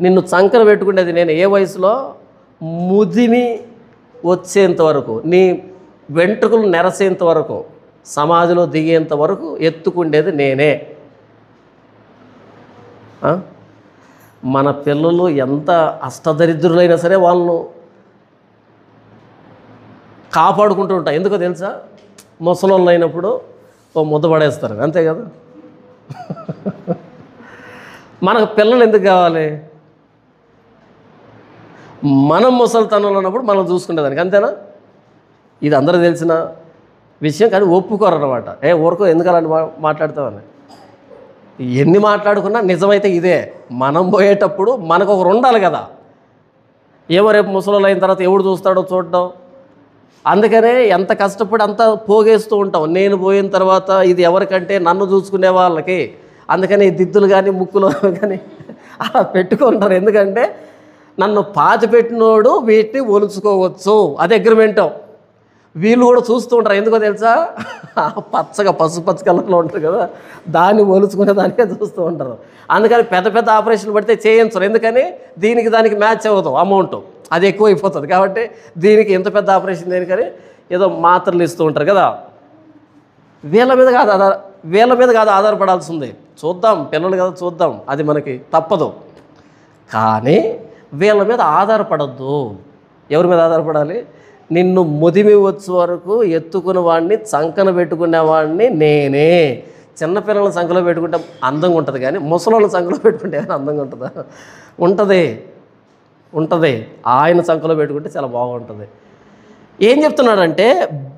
Speaker 1: నిన్ను చంకన పెట్టుకునేది నేను. ఏ వయసులో? ముదిమి వచ్చేంత వరకు, నీ వెంట్రుకలు నెరసేంత వరకు, సమాధిలో దిగేంత వరకు ఎత్తుకుండేది నేనే. మన పిల్లలు ఎంత అష్టదరిద్రులైనా సరే వాళ్ళను కాపాడుకుంటూ ఉంటాం. ఎందుకో తెలుసా? ముసలోళ్ళు అయినప్పుడు ఓ ముద్ద పడేస్తారు, అంతే కదా. మనకు పిల్లలు ఎందుకు కావాలి? మనం ముసలితనంలో ఉన్నప్పుడు మనం చూసుకునేదానికి, అంతేనా? ఇది అందరూ తెలిసిన విషయం, కానీ ఒప్పుకోరు అన్నమాట. ఊరుకో, ఎందుకు అలాంటి మాట్లాడతామని. ఎన్ని మాట్లాడుకున్నా నిజమైతే ఇదే. మనం పోయేటప్పుడు మనకు ఒకరు ఉండాలి కదా. ఏమో రేపు ముసలోళ్ళు అయిన తర్వాత ఎవడు చూస్తాడో చూడడం. అందుకనే ఎంత కష్టపడి అంతా పోగేస్తూ ఉంటాం. నేను పోయిన తర్వాత ఇది ఎవరికంటే నన్ను చూసుకునే వాళ్ళకి. అందుకని ఈ దిద్దులు కానీ ముక్కులు కానీ అలా పెట్టుకుంటారు. ఎందుకంటే నన్ను పాతి పెట్టినోడు వీటిని ఒలుచుకోవచ్చు, అది అగ్రిమెంటం. వీళ్ళు కూడా చూస్తూ ఉంటారు. ఎందుకో తెలుసా? పచ్చగా పసుపచ్చ కలర్లో ఉంటారు కదా, దాన్ని ఒలుచుకునే దానికే చూస్తూ ఉంటారు. అందుకని పెద్ద పెద్ద ఆపరేషన్లు పడితే చేయించరు. ఎందుకని దీనికి దానికి మ్యాచ్ అవ్వదు అమౌంట్, అది ఎక్కువ అయిపోతుంది. కాబట్టి దీనికి ఎంత పెద్ద ఆపరేషన్ దేనికని ఏదో మాత్రలు ఇస్తూ ఉంటారు కదా. వీళ్ళ మీద కాదు ఆధారపడాల్సి ఉంది. చూద్దాం, పిల్లలు కదా, చూద్దాం, అది మనకి తప్పదు. కానీ వీళ్ళ మీద ఆధారపడద్దు. ఎవరి మీద ఆధారపడాలి? నిన్ను ముదిమి వచ్చే వరకు ఎత్తుకునే వాడిని, చంకన పెట్టుకునేవాడిని నేనే. చిన్నపిల్లల సంఖలో పెట్టుకుంటే అందంగా ఉంటుంది, కానీ ముసలోళ్ళ సంఖలో పెట్టుకుంటే అందంగా ఉంటుందా? ఉంటుంది. ఆయన సంఖలో పెట్టుకుంటే చాలా బాగుంటుంది. ఏం చెప్తున్నాడంటే,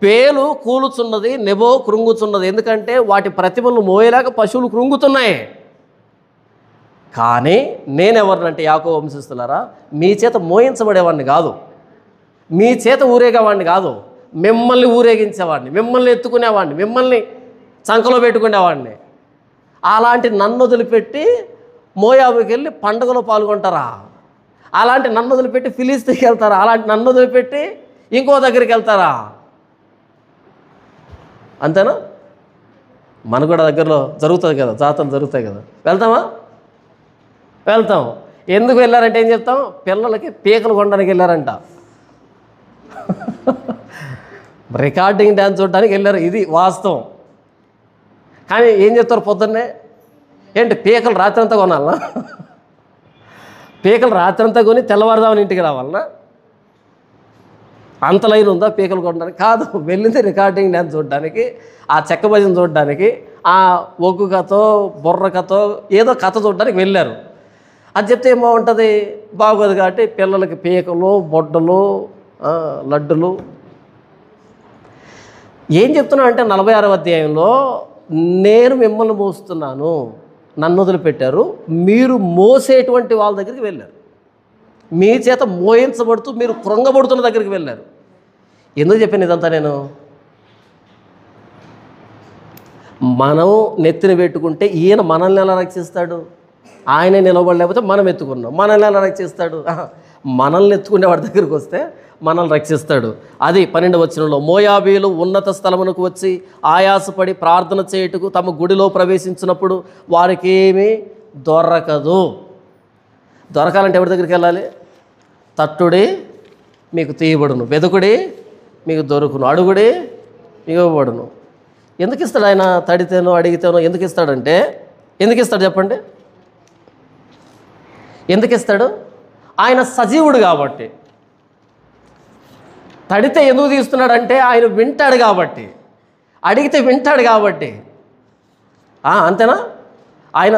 Speaker 1: బేలు కూలుచున్నది, నెబో కృంగుచున్నది. ఎందుకంటే వాటి ప్రతిమలు మోయలేక పశువులు కృంగుతున్నాయి. కానీ నేనెవరినంటే, యాకోబు వంశస్థులారా, మీ చేత మోయించబడేవాడిని కాదు, మీ చేత ఊరేగేవాడిని కాదు, మిమ్మల్ని ఊరేగించేవాడిని, మిమ్మల్ని ఎత్తుకునేవాడిని, మిమ్మల్ని చంకలో పెట్టుకునేవాడిని. అలాంటి నన్ను వదిలిపెట్టి మోయాబుకి వెళ్ళి పండుగలో పాల్గొంటారా? అలాంటి నన్ను వదిలిపెట్టి ఫిలిస్తీన్కి వెళ్తారా? అలాంటి నన్ను వదిలిపెట్టి ఇంకో దగ్గరికి వెళ్తారా? అంతేనా? మనకు కూడా దగ్గరలో జరుగుతుంది కదా, జాతరలు జరుగుతాయి కదా, వెళ్తాం. ఎందుకు వెళ్ళారంటే ఏం చెప్తాం? పిల్లలకి పీకలు కొనడానికి వెళ్ళారంట. రికార్డింగ్ డ్యాన్స్ చూడడానికి వెళ్ళారు, ఇది వాస్తవం. కానీ ఏం చెప్తారు పొద్దున్నే? ఏంటి పీకలు రాత్రంతా కొనాలనా? పీకలు రాత్రంతా కొని తెల్లవారుదామని ఇంటికి రావాలనా? అంత లైన్ ఉందా పీకలు కొనడానికి? కాదు, వెళ్ళింది రికార్డింగ్ డ్యాన్స్ చూడడానికి, ఆ చెక్క భజన చూడడానికి, ఆ ఒగ్గు కథో బుర్ర కథో ఏదో కథ చూడడానికి వెళ్ళారు. అది చెప్తే ఏం బాగుంటుంది, బాగోదు. కాబట్టి పిల్లలకి పీకలు, బొడ్డలు, లడ్డులు. ఏం చెప్తున్నా అంటే 46వ అధ్యాయంలో నేను మిమ్మల్ని మోస్తున్నాను, నన్ను వదిలిపెట్టారు, మీరు మోసేటువంటి వాళ్ళ దగ్గరికి వెళ్ళారు, మీ చేత మోయించబడుతూ మీరు కృంగబడుతున్న దగ్గరికి వెళ్ళారు. ఎందుకు చెప్పాను ఇదంతా నేను? మనం నెత్తిన పెట్టుకుంటే ఈయన మనల్ని ఎలా రక్షిస్తాడు? ఆయనే నిలబడలేకపోతే మనం ఎత్తుకున్నాం, మనల్ని ఎలా రక్షిస్తాడు? మనల్ని ఎత్తుకునే వాడి దగ్గరికి వస్తే మనల్ని రక్షిస్తాడు. అది 12వ వచనంలో, మోయాబీలు ఉన్నత స్థలమునకు వచ్చి ఆయాసపడి ప్రార్థన చేయుటకు తమ గుడిలో ప్రవేశించినప్పుడు వారికి ఏమీ దొరకదు. దొరకాలంటే ఎవరి దగ్గరికి వెళ్ళాలి? తట్టుడి మీకు తీయబడును, వెదుకుడి మీకు దొరుకును, అడుగుడి మీకు ఇవ్వబడును. ఎందుకు ఇస్తాడు ఆయన? తడితేనో అడిగితేనో ఎందుకు ఇస్తాడంటే, ఎందుకు ఇస్తాడు చెప్పండి? ఎందుకు ఇస్తాడు? ఆయన సజీవుడు కాబట్టి. తడితే ఎందుకు తీస్తున్నాడంటే ఆయన వింటాడు కాబట్టి, అడిగితే వింటాడు కాబట్టి. అంతేనా? ఆయన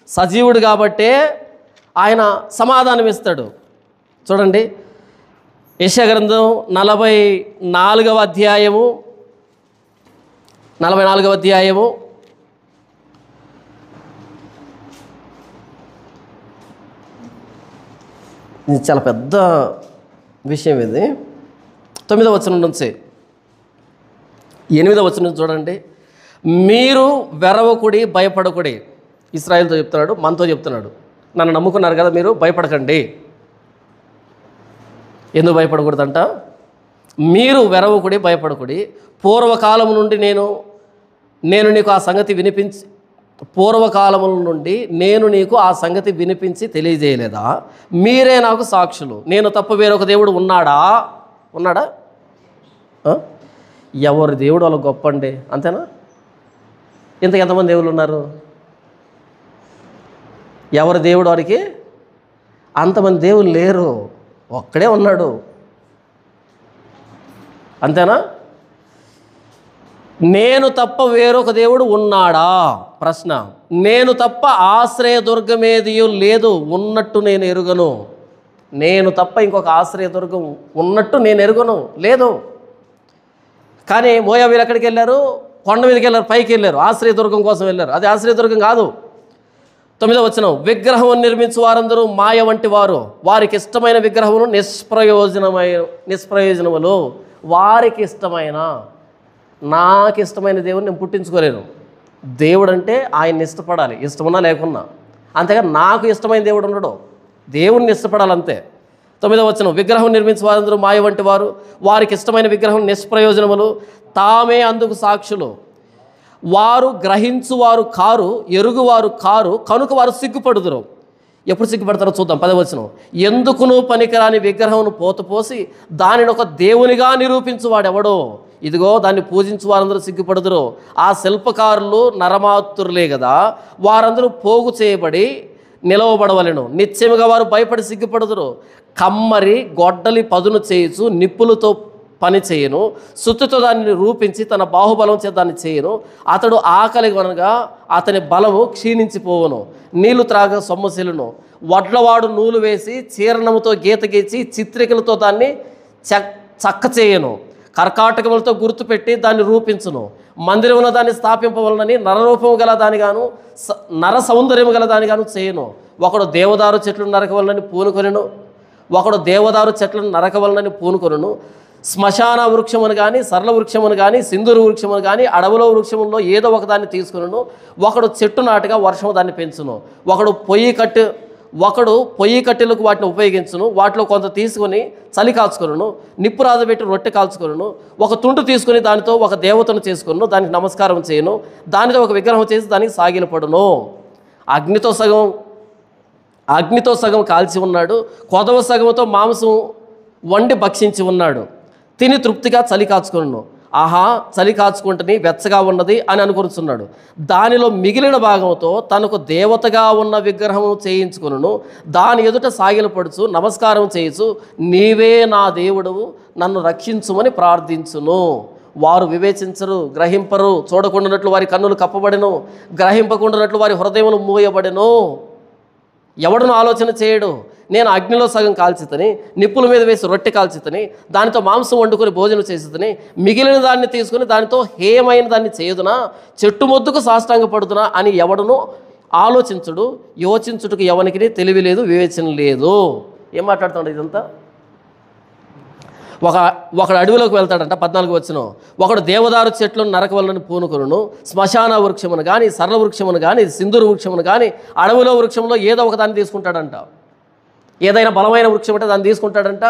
Speaker 1: సజీవుడు కాబట్టే ఆయన సమాధానం ఇస్తాడు. చూడండి, యెషయా గ్రంథం 44వ అధ్యాయము ఇది చాలా పెద్ద విషయం. ఇది 9వ వచనం నుంచి 8వ వచనం చూడండి. మీరు వెరవకుడి, భయపడకుడి. ఇశ్రాయేలుతో చెప్తున్నాడు, మనతో చెప్తున్నాడు. నన్ను నమ్ముకున్నారు కదా, మీరు భయపడకండి. ఎందుకు భయపడకూడదంట? మీరు వెరవకుడి, భయపడకుడి. పూర్వకాలం నుండి నేను నీకు ఆ సంగతి వినిపించి పూర్వకాలముల నుండి నేను నీకు ఆ సంగతి వినిపించి తెలియజేయలేదా? మీరే నాకు సాక్షులు. నేను తప్ప వేరొక దేవుడు ఉన్నాడా? ఎవరి దేవుడు వాళ్ళ గొప్ప అండి, అంతేనా? ఎంతమంది దేవుళ్ళు ఉన్నారు? ఎవరి దేవుడు వారికి అంతమంది దేవుళ్ళు లేరు, ఒక్కడే ఉన్నాడు, అంతేనా? నేను తప్ప వేరొక దేవుడు ఉన్నాడా? ప్రశ్న. నేను తప్ప ఆశ్రయదుర్గమేదియు లేదు, ఉన్నట్టు నేను ఎరుగను. నేను తప్ప ఇంకొక ఆశ్రయదుర్గం ఉన్నట్టు నేను ఎరుగను, లేదు. కానీ మోయాబీలు ఎక్కడికి వెళ్ళారు? కొండ మీదకి వెళ్ళారు, పైకి వెళ్ళారు, ఆశ్రయదుర్గం కోసం వెళ్ళారు. అది ఆశ్రయదుర్గం కాదు. 9వ వచనం, విగ్రహం నిర్మించు వారందరూ మాయ వంటి వారు, వారికి ఇష్టమైన విగ్రహములు నిష్ప్రయోజనములు. వారికి ఇష్టమైన, నాకు ఇష్టమైన దేవుని నేను పుట్టించుకోలేను. దేవుడు అంటే ఆయన్ని ఇష్టపడాలి, ఇష్టమున్నా లేకున్నా. అంతేగాని నాకు ఇష్టమైన దేవుడు ఉండడు, దేవుణ్ణి ఇష్టపడాలంతే. 9వ వచనం, విగ్రహం నిర్మించే వారందరూ మాయ వంటి వారు, వారికి ఇష్టమైన విగ్రహం నిష్ప్రయోజనములు, తామే అందుకు సాక్షులు. వారు గ్రహించువారు కారు, ఎరుగువారు కారు, కనుక వారు సిగ్గుపడుదురు. ఎప్పుడు సిగ్గుపడతారో చూద్దాం. 10వ వచనం, ఎందుకును పనికిరాని విగ్రహమును పోతపోసి దానిని ఒక దేవునిగా నిరూపించువాడెవడో, ఇదిగో దాన్ని పూజించు వారందరూ సిగ్గుపడుదురు. ఆ శిల్పకారులు నరమాతురులే కదా, వారందరూ పోగు చేయబడి నిలవబడవలెను. నిశ్చయముగా వారు భయపడి సిగ్గుపడుదురు. కమ్మరి గొడ్డలి పదును చేయుచు నిప్పులతో పని చేయను, సుత్తితో దాన్ని రూపించి తన బాహుబలం చేత దాన్ని చేయను. అతడు ఆకలి కనుగా అతని బలము క్షీణించిపోవును, నీళ్లు త్రాగ సొమ్మశీలును. వడ్లవాడు నూలు వేసి చీరణముతో గీత గీచి చిత్రికలతో దాన్ని చక్క చేయను, కర్కాటకములతో గుర్తుపెట్టి దాన్ని రూపించును. మందిరములో దాన్ని స్థాపింపవలనని నరరూపము గల దానిగాను నర సౌందర్యము గల దానిగాను చేయను. ఒకడు దేవదారు చెట్లను నరకవలనని పూనుకొనెను, ఒకడు దేవదారు చెట్లను నరకవలనని పూనుకొనెను. శ్మశాన వృక్షమును కానీ, సరళ వృక్షమును కానీ, సింధూరు వృక్షమును కానీ, అడవులో వృక్షముల్లో ఏదో ఒకదాన్ని తీసుకును. ఒకడు చెట్టు నాటుగా వర్షము దాన్ని పెంచును. ఒకడు పొయ్యి కట్టెలకు వాటిని ఉపయోగించును. వాటిలో కొంత తీసుకొని చలి కాల్చుకొనును, నిప్పు రాజబెట్టి రొట్టె కాల్చుకొనును. ఒక తుంటు తీసుకుని దానితో ఒక దేవతను చేసుకును, దానికి నమస్కారం చేయను. దానితో ఒక విగ్రహం చేసి దానికి సాగిలపడును. అగ్నితో సగం కాల్చి ఉన్నాడు, కొదవ సగముతో మాంసం వండి భక్షించి ఉన్నాడు. తిని తృప్తిగా చలి కాచుకొనును. ఆహా, చలి కాచుకుంటుని వెచ్చగా ఉన్నది అని అనుకుంటున్నాడు. దానిలో మిగిలిన భాగంతో తనకు దేవతగా ఉన్న విగ్రహము చేయించుకును. దాని ఎదుట సాగిలపడుచు నమస్కారం చేయుచు, నీవే నా దేవుడవు, నన్ను రక్షించుమని ప్రార్థించును. వారు వివేచించరు, గ్రహింపరు, చూడకుండానట్లు వారి కన్నులు కప్పబడెను, గ్రహింపకుండానట్లు వారి హృదయములు మూయబడెను. ఎవడును ఆలోచన చేయడు. నేను అగ్నిలో సగం కాల్చితని, నిప్పుల మీద వేసి రొట్టె కాల్చితని, దానితో మాంసం వండుకొని భోజనం చేసితని, మిగిలిన దాన్ని తీసుకుని దానితో హేయమైన దాన్ని చేయుదునా, చెట్టు మొద్దుకు సాష్టాంగపడుతున్నా అని ఎవడును ఆలోచించుడు. యోచించుటకు ఎవనికి తెలివి లేదు, వివేచన లేదు. ఏం మాట్లాడుతున్నాడు ఇదంతా? ఒకడు అడవిలోకి వెళ్తాడంట, 14 వచనం. ఒకడు దేవదారు చెట్లను నరక వలన పూనుకొనును, శ్మశాన వృక్షమును కానీ, సరళ వృక్షమును కానీ, సింధూరు వృక్షమును కానీ, అడవిలో వృక్షంలో ఏదో ఒక దాన్ని తీసుకుంటాడంట. ఏదైనా బలమైన వృక్షం అంటే దాన్ని తీసుకుంటాడంట.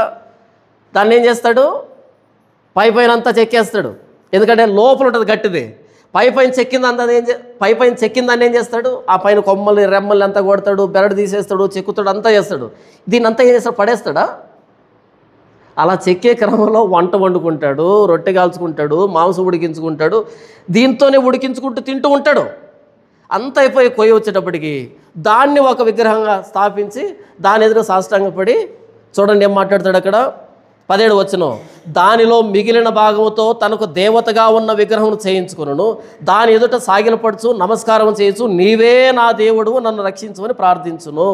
Speaker 1: దాన్ని ఏం చేస్తాడు? పైపైన అంతా చెక్కేస్తాడు. ఎందుకంటే లోపల ఉంటుంది గట్టిది. పైపైన చెక్కిందాన్ని ఏం చేస్తాడు? ఆ పైన కొమ్మల్ని రెమ్మల్ని అంతా కొడతాడు, బెరడు తీసేస్తాడు, చెక్కుతాడు, అంతా చేస్తాడు. దీన్ని అంతా ఏం చేస్తాడు? పడేస్తాడా? అలా చెక్కే క్రమంలో వంట వండుకుంటాడు, రొట్టె కాల్చుకుంటాడు, మాంసం ఉడికించుకుంటాడు, దీంతోనే ఉడికించుకుంటూ తింటూ ఉంటాడు. అంత అయిపోయి కొయ్య వచ్చేటప్పటికి దాన్ని ఒక విగ్రహంగా స్థాపించి దాని ఎదురు సాష్టాంగపడి, చూడండి ఏం మాట్లాడతాడు అక్కడ, 17 వచనం. దానిలో మిగిలిన భాగంతో తనకు దేవతగా ఉన్న విగ్రహం చేయించుకును, దాని ఎదుట సాగిలపడుచు నమస్కారం చేయొచ్చు, నీవే నా దేవుడు, నన్ను రక్షించమని ప్రార్థించును.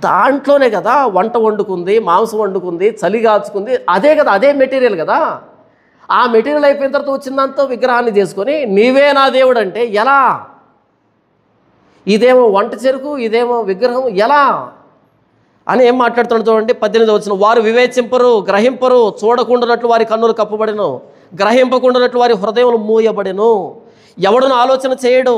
Speaker 1: దాంట్లోనే కదా వంట వండుకుంది, మాంసం వండుకుంది, చలి కాచుకుంది. అదే కదా, అదే మెటీరియల్ కదా. ఆ మెటీరియల్ అయిపోయిన తర్వాత వచ్చిందంతా విగ్రహాన్ని చేసుకొని నీవే నా దేవుడు అంటే ఎలా? ఇదేమో వంట చెరుకు, ఇదేమో విగ్రహం, ఎలా అని ఏం మాట్లాడుతున్నాడు చూడండి. 18 వచనం. వారు వివేచింపరు, గ్రహింపరు, చూడకుండానట్లు వారి కన్నులు కప్పబడెను, గ్రహింపకుండానట్లు వారి హృదయములు మూయబడెను. ఎవడును ఆలోచన చేయడు.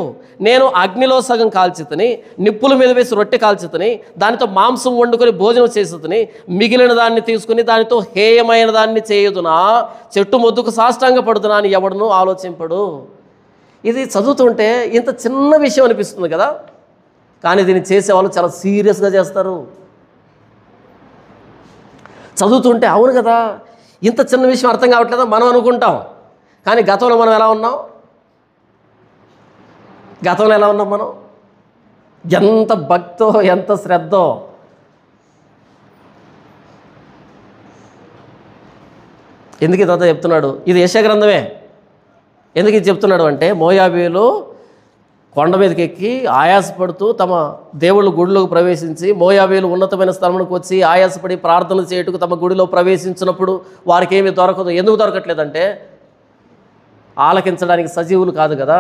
Speaker 1: నేను అగ్నిలో సగం కాల్చితని, నిప్పుల మీద వేసి రొట్టె కాల్చితని, దానితో మాంసం వండుకొని భోజనం చేసితని, మిగిలిన దాన్ని తీసుకుని దానితో హేయమైన దాన్ని చేయుదునా, చెట్టు మొద్దుకు సాష్టాంగపడుతున్నా అని ఎవడును ఆలోచింపడు. ఇది చదువుతుంటే ఇంత చిన్న విషయం అనిపిస్తుంది కదా, కానీ దీన్ని చేసేవాళ్ళు చాలా సీరియస్గా చేస్తారు. చదువుతుంటే అవును కదా, ఇంత చిన్న విషయం అర్థం కావట్లేదా మనం అనుకుంటాం. కానీ గతంలో మనం ఎలా ఉన్నాం? గతంలో ఎలా ఉన్నాం మనం? ఎంత భక్తో, ఎంత శ్రద్ధో. ఎందుకు ఇదంతా చెప్తున్నాడు? ఇది యెషయా గ్రంథమే. ఎందుకు ఇది చెప్తున్నాడు అంటే, మోయాబీలు కొండ మీదకి ఎక్కి ఆయాసపడుతూ తమ దేవుళ్ళ గుడిలోకి ప్రవేశించి, మోయాబీలు ఉన్నతమైన స్థలంలోకి వచ్చి ఆయాసపడి ప్రార్థన చేయుటకు తమ గుడిలో ప్రవేశించినప్పుడు వారికి ఏమీ దొరకదు. ఎందుకు దొరకట్లేదంటే, ఆలకించడానికి సజీవులు కాదు కదా,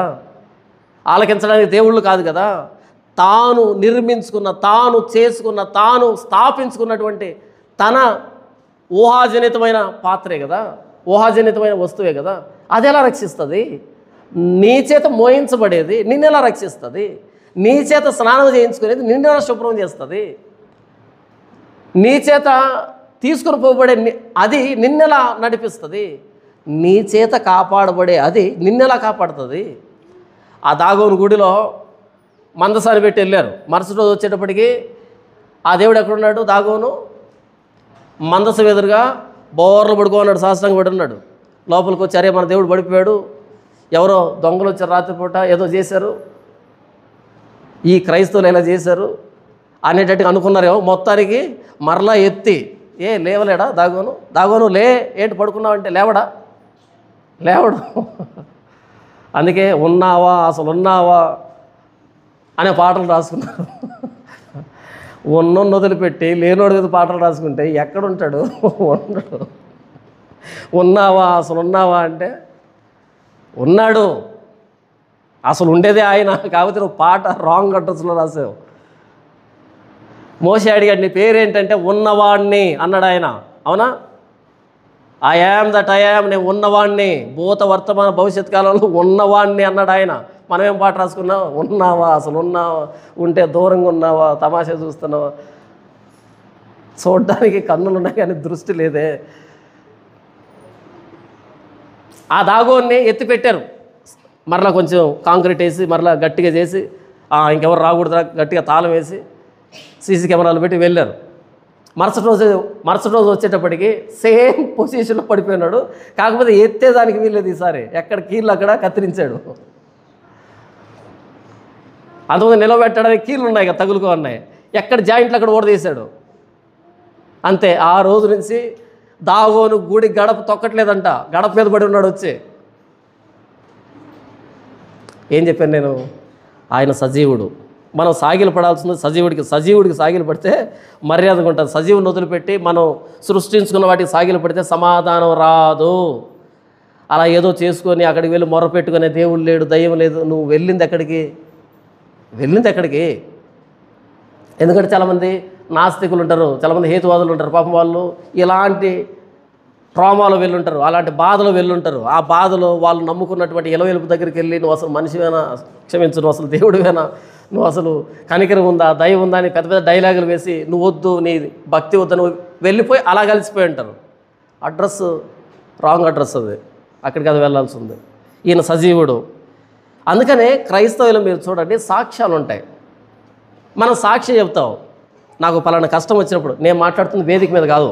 Speaker 1: ఆలకించడానికి దేవుళ్ళు కాదు కదా, తాను నిర్మించుకున్న, తాను చేసుకున్న, తాను స్థాపించుకున్నటువంటి తన ఊహాజనితమైన పాత్రే కదా, ఊహాజనితమైన వస్తువే కదా. అది ఎలా రక్షిస్తుంది? నీ చేత మోయించబడేది నిన్నెలా రక్షిస్తుంది? నీ చేత స్నానం చేయించుకునేది నిన్నెలా శుభ్రం చేస్తుంది? నీ చేత తీసుకుని పోబడే అది నిన్నెలా నడిపిస్తుంది? నీ చేత కాపాడబడే అది నిన్నెలా కాపాడుతుంది? ఆ దాగోను గుడిలో మందసాన్ని పెట్టి వెళ్ళారు. మరుసటి రోజు వచ్చేటప్పటికి ఆ దేవుడు ఎక్కడున్నాడు? దాగోను మందసం ఎదురుగా బోర్లు పడుకోన్నాడు, సాష్టాంగ పడి ఉన్నాడు. లోపలికి వచ్చి, అరే మన దేవుడు పడిపోయాడు, ఎవరో దొంగలు వచ్చారు, రాత్రిపూట ఏదో చేశారు, ఈ క్రైస్తవులు ఎలా చేశారు అనేటట్టుగా అనుకున్నారేమో. మొత్తానికి మరలా ఎత్తి, లేవలేడా దాగోను లే, ఏంటి పడుకున్నావు అంటే లేవడు. అందుకే ఉన్నావా, అసలు ఉన్నావా అనే పాటలు రాసుకున్నారు. ఉన్నోన్ని వదిలిపెట్టి లేనోడి మీద పాటలు రాసుకుంటే ఎక్కడుంటాడు? ఉండడు. ఉన్నావా, అసలు ఉన్నావా అంటే ఉన్నాడు, అసలు ఉండేదే ఆయన. కాకపోతే నువ్వు పాట రాంగ్ అడ్రస్లో రాసావు. మోషే అడిగాడు, నీ పేరేంటంటే ఉన్నవాణ్ణి అన్నాడు ఆయన. అవునా? I am that I am, నేను ఉన్నవాణ్ణి, భూత వర్తమాన భవిష్యత్ కాలంలో ఉన్నవాణ్ణి అన్నాడు ఆయన. మనమేం పాట రాసుకున్నాం? ఉన్నావా, అసలు ఉన్నావా, ఉంటే దూరంగా ఉన్నావా, తమాషా చూస్తున్నావా, చూడడానికి కన్నులు ఉన్నాయి కానీ దృష్టి లేదే. ఆ దాగోన్ని ఎత్తిపెట్టారు, మరలా కొంచెం కాంక్రీట్ వేసి మరలా గట్టిగా చేసి, ఇంకెవరు రాకూడదు గట్టిగా తాళం వేసి సీసీ కెమెరాలు పెట్టి వెళ్ళారు. మరుసటి రోజు వచ్చేటప్పటికి సేమ్ పొజిషన్లో పడిపోయినాడు. కాకపోతే ఎత్తేదానికి వీల్లేదు. ఈసారి ఎక్కడ కీళ్ళు అక్కడ కత్తిరించాడు. అంతకుముందు నిలబెట్టడానికి కీళ్ళు ఉన్నాయి కదా, తగులుకో ఉన్నాయి, ఎక్కడ జాయింట్లు అక్కడ ఓడదీశాడు. అంతే. ఆ రోజు నుంచి దాగోను గుడి గడప తొక్కట్లేదంట, గడప మీద పడి ఉన్నాడు వచ్చి. ఏం చెప్పాను నేను? ఆయన సజీవుడు. మనం సాగిలు పడాల్సింది సజీవుడికి సాగిలు పడితే మర్యాదగా ఉంటుంది. సజీవుని వదిలిపెట్టి మనం సృష్టించుకున్న వాటికి సాగిలు పడితే సమాధానం రాదు. అలా ఏదో చేసుకొని అక్కడికి వెళ్ళి మొర పెట్టుకునే దేవుడు లేడు, దయ్యం లేదు. నువ్వు వెళ్ళింది ఎక్కడికి? ఎందుకంటే చాలామంది నాస్తికులు ఉంటారు, చాలామంది హేతువాదులు ఉంటారు. పాపం వాళ్ళు ఇలాంటి ట్రామాలో వెళ్ళుంటారు, అలాంటి బాధలో వెళ్ళుంటారు. ఆ బాధలో వాళ్ళు నమ్ముకున్నటువంటి ఎలవెలుపు దగ్గరికి వెళ్ళి నువ్వు అసలు మనిషివేనా, క్షమించు, నువ్వు అసలు దేవుడివేనా, నువ్వు అసలు కనికరం ఉందా, దయ ఉందా అని పెద్ద పెద్ద డైలాగులు వేసి నువ్వు వద్దు, నీ భక్తి వద్దు, నువ్వు వెళ్ళిపోయి అలా కలిసిపోయి ఉంటారు. అడ్రస్ రాంగ్ అడ్రస్, అది అక్కడికి అది వెళ్ళాల్సి ఉంది. ఈయన సజీవుడు. అందుకనే క్రైస్తవులు మీరు చూడండి, సాక్ష్యాలు ఉంటాయి. మనం సాక్ష్యం చెప్తాం. నాకు పలానా కష్టం వచ్చినప్పుడు నేను మాట్లాడుతుంది వేదిక మీద కాదు,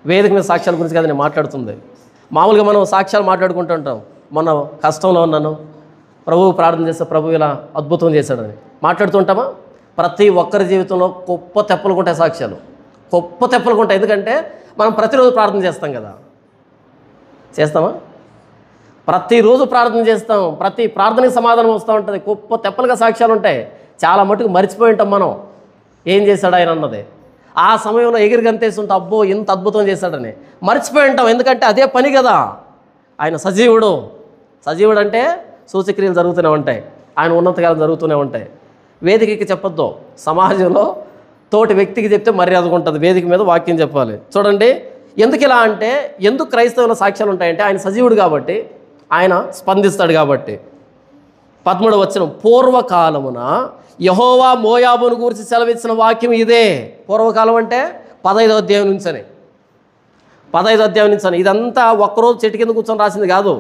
Speaker 1: వేదిక మీద సాక్ష్యాల గురించి కాదు నేను మాట్లాడుతుంది. మామూలుగా మనం సాక్ష్యాలు మాట్లాడుకుంటూ ఉంటాం. మొన్న కష్టంలో ఉన్నాను, ప్రభువు ప్రార్థన చేస్తే ప్రభు ఇలా అద్భుతం చేశాడని మాట్లాడుతుంటామా? ప్రతి ఒక్కరి జీవితంలో గొప్ప తెప్పలుకుంటాయి సాక్ష్యాలు, గొప్ప తెప్పలుకుంటాయి. ఎందుకంటే మనం ప్రతిరోజు ప్రార్థన చేస్తాం కదా. చేస్తామా? ప్రతిరోజు ప్రార్థన చేస్తాం, ప్రతి ప్రార్థనకి సమాధానం వస్తూ ఉంటుంది. గొప్ప తెప్పలుగా సాక్ష్యాలు ఉంటాయి. చాలా మటుకు మర్చిపోయి ఉంటాం మనం ఏం చేశాడు ఆయన అన్నది. ఆ సమయంలో ఎగిరి గంతేసి ఉంటాం, అబ్బో ఇంత అద్భుతం చేశాడని మర్చిపోయి ఉంటాం. ఎందుకంటే అదే పని కదా. ఆయన సజీవుడు. సజీవుడు అంటే సూచక్రియలు జరుగుతూనే ఉంటాయి, ఆయన ఉన్నతకాలం జరుగుతూనే ఉంటాయి. వేదికకి చెప్పొద్దు, సమాజంలో తోటి వ్యక్తికి చెప్తే మర్యాదగా ఉంటుంది. వేదిక మీద వాక్యం చెప్పాలి. చూడండి ఎందుకు ఇలా అంటే, ఎందుకు క్రైస్తవుల సాక్ష్యాలు ఉంటాయంటే ఆయన సజీవుడు కాబట్టి, ఆయన స్పందిస్తాడు కాబట్టి. 13వ వచనం, పూర్వకాలమున యెహోవా మోయాబును గురించి సెలవిచ్చిన వాక్యం ఇదే. పూర్వకాలం అంటే 15వ అధ్యాయం నుంచని, 15వ అధ్యాయం నుంచని. ఇదంతా ఒక్కరోజు చెట్టు కింద కూర్చొని రాసింది కాదు.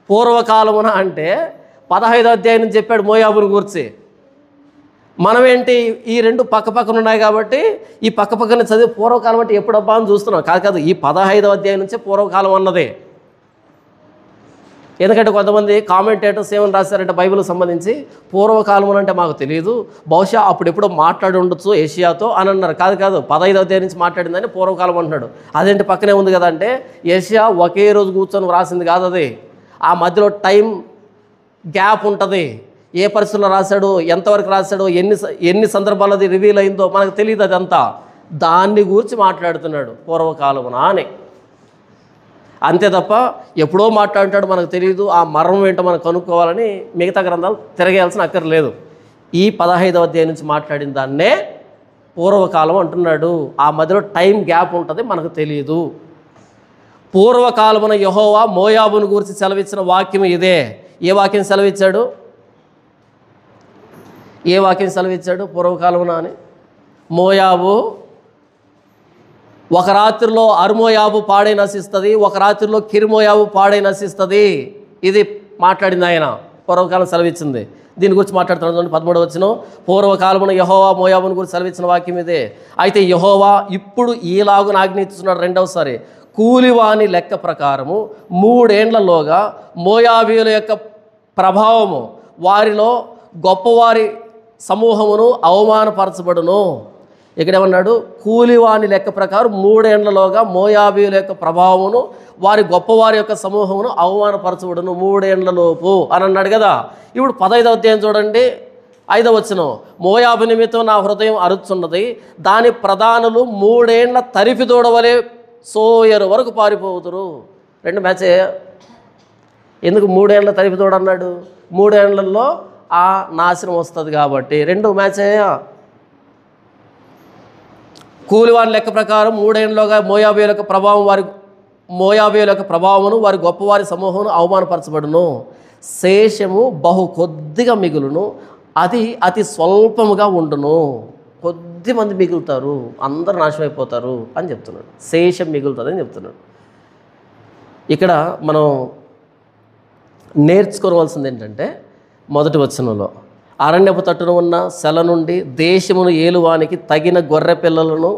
Speaker 1: పూర్వకాలమున అంటే 15వ అధ్యాయం నుంచి చెప్పాడు మోయాబును గురించి. మనమేంటి ఈ రెండు పక్క పక్కన ఉన్నాయి కాబట్టి ఈ పక్క పక్కన చదివి పూర్వకాలం అంటే ఎప్పుడబ్బా అని చూస్తున్నాం. కాదు, ఈ 15వ అధ్యాయం నుంచే పూర్వకాలం అన్నదే. ఎందుకంటే కొంతమంది కామెంటేటర్స్ ఏమని రాశారంటే బైబిల్కి సంబంధించి, పూర్వకాలం అంటే మాకు తెలియదు, బహుశా అప్పుడెప్పుడో మాట్లాడి ఉండొచ్చు ఏషియాతో అని అన్నారు. కాదు, 15వ అధ్యాయం నుంచి మాట్లాడిందని పూర్వకాలం అంటున్నాడు. అదేంటి పక్కనే ఉంది కదా అంటే, ఏషియా ఒకే రోజు కూర్చొని రాసింది కాదు అది. ఆ మధ్యలో టైం గ్యాప్ ఉంటుంది. ఏ పరిస్థితుల్లో రాశాడు, ఎంతవరకు రాశాడు, ఎన్ని సందర్భాల్లో అది రివీల్ అయిందో మనకు తెలియదు. అదంతా దాన్ని గురించి మాట్లాడుతున్నాడు పూర్వకాలమున అని. అంతే తప్ప ఎప్పుడో మాట్లాడుతాడు మనకు తెలియదు, ఆ మర్మం ఏంటో మనం కనుక్కోవాలని మిగతా గ్రంథాలు తిరగేయాల్సిన అక్కర్లేదు. ఈ 15వ అధ్యాయం నుంచి మాట్లాడిన దాన్నే పూర్వకాలం అంటున్నాడు. ఆ మధ్యలో టైం గ్యాప్ ఉంటుంది, మనకు తెలియదు. పూర్వకాలమున యెహోవా మోయాబును గురించి సెలవిచ్చిన వాక్యం ఇదే. ఏ వాక్యం సెలవిచ్చాడు? పూర్వకాలమున అని. మోయాబు ఒక రాత్రిలో అర్మోయాబు పాడై నశిస్తుంది, ఒక రాత్రిలో కిర్మోయాబు పాడై నశిస్తుంది. ఇది మాట్లాడింది ఆయన, పూర్వకాలం సెలవిచ్చింది. దీని గురించి మాట్లాడుతున్నాడు. 13వ వచనం, పూర్వకాలమున యెహోవా మోయాబును గురించి సెలవిచ్చిన వాక్యం ఇదే. అయితే యెహోవా ఇప్పుడు ఈలాగున ఆజ్ఞిస్తున్నాడు రెండవసారి, కూలివాని లెక్క ప్రకారము 3 ఏండ్లలోగా మోయాబీయుల యొక్క ప్రభావము వారిలో గొప్పవారి సమూహమును అవమానపరచబడును. ఇక్కడేమన్నాడు? కూలివాని లెక్క ప్రకారం 3 ఏండ్లలోగా మోయాబీయుల యొక్క ప్రభావమును వారి గొప్పవారి యొక్క సమూహమును అవమానపరచబడును 3 ఏండ్లలోపు అని అన్నాడు కదా. ఇప్పుడు 15వ అధ్యాయం చూడండి, 5వ వచనం, మోయాబు నిమిత్తం నా హృదయం అరుచున్నది, దాని ప్రధానులు 3 ఏండ్ల తరిపి దూడవలే సోయరు వరకు పారిపోతురు. 2 మ్యాచే. ఎందుకు 3 ఏండ్ల తరిపి దూడ అన్నాడు? 3 ఏండ్లలో ఆ నాశనం వస్తుంది కాబట్టి 2 మ్యాచే. కూలివాని లెక్క ప్రకారం 3 ఏండ్లలోగా మోయాబీయుల యొక్క ప్రభావమును వారి గొప్పవారి సమూహమును అవమానపరచబడును. శేషము బహు కొద్దిగా మిగులును, అది అతి స్వల్పముగా ఉండును. కొద్ది మంది మిగులుతారు, అందరూ నాశనమైపోతారు అని చెప్తున్నాడు. శేషం మిగులుతుంది అని చెప్తున్నాడు. ఇక్కడ మనం నేర్చుకోవాల్సింది ఏంటంటే, మొదటి వచనంలో అరణ్యపు తట్టున ఉన్న సెల నుండి దేశమును ఏలువానికి తగిన గొర్రె పిల్లలను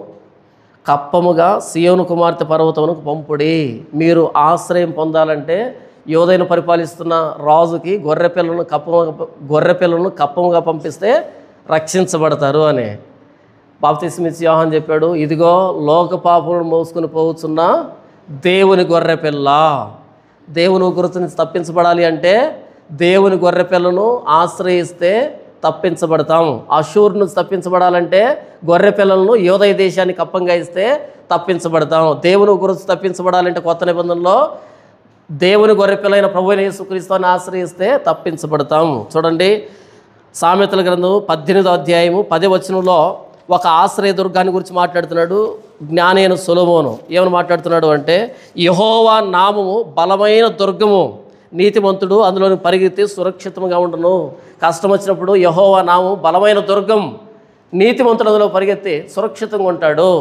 Speaker 1: కప్పముగా సియోను కుమార్తె పర్వతమునకు పంపుడి. మీరు ఆశ్రయం పొందాలంటే యోధైను పరిపాలిస్తున్న రాజుకి గొర్రె పిల్లలను కప్పముగా పంపిస్తే రక్షించబడతారు అని. బాప్తిస్మిచ్చి యోహాను చెప్పాడు, ఇదిగో లోక పాపములను మోసుకుని పోవచ్చున్న దేవుని గొర్రెపిల్ల. దేవుని ఉగ్రత నుంచి తప్పించబడాలి అంటే దేవుని గొర్రెపిల్లను ఆశ్రయిస్తే తప్పించబడతాం. అషూర్ నుంచి తప్పించబడాలంటే గొర్రెపిల్లలను యోదయ దేశానికి అప్పంగా ఇస్తే తప్పించబడతాం. దేవుని ఉగ్రత తప్పించబడాలంటే కొత్త నిబంధనలో దేవుని గొర్రెపిల్లైన ప్రభువైన యేసుక్రీస్తుని ఆశ్రయిస్తే తప్పించబడతాం. చూడండి, సామెతల గ్రంథం 18వ అధ్యాయము 10వ వచనంలో ఒక ఆశ్రయ దుర్గాన్ని గురించి మాట్లాడుతున్నాడు జ్ఞాని అయిన సొలొమోను. ఏమని మాట్లాడుతున్నాడు అంటే, యెహోవా నామము బలమైన దుర్గము, నీతిమంతుడు అందులోని పరిగెత్తి సురక్షితంగా ఉండును. కష్టం వచ్చినప్పుడు యెహోవా నామము బలమైన దుర్గం, నీతిమంతుడు అందులో పరిగెత్తి సురక్షితంగా ఉంటాడు.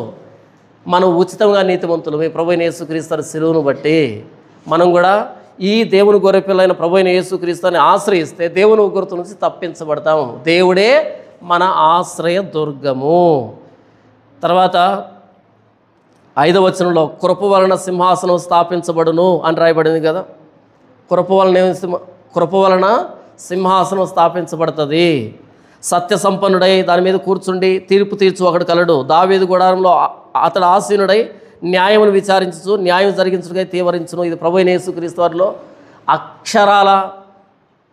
Speaker 1: మనం ఉచితంగా నీతిమంతులు మీ ప్రభువైన యేసుక్రీస్తు శిలువను బట్టి మనం కూడా ఈ దేవుని గొర్రెపిల్లైన ప్రభువైన యేసుక్రీస్తుని ఆశ్రయిస్తే దేవుని ఉగ్రత నుంచి తప్పించబడతాం. దేవుడే మన ఆశ్రయ దుర్గము. తర్వాత 5వ వచనంలో కృప వలన సింహాసనం స్థాపించబడును అని రాయబడింది కదా. కృప వలన సింహాసనం స్థాపించబడుతుంది. సత్య సంపన్నుడై దాని మీద కూర్చుండి తీర్పు తీర్చు ఒకడు కలడు. దావీదు గుడారంలో అతడు ఆసీనుడై న్యాయమును విచారించు, న్యాయం జరిగించుడుగా తీవరించును. ఇది ప్రభువైన యేసుక్రీస్తు వారిలో అక్షరాల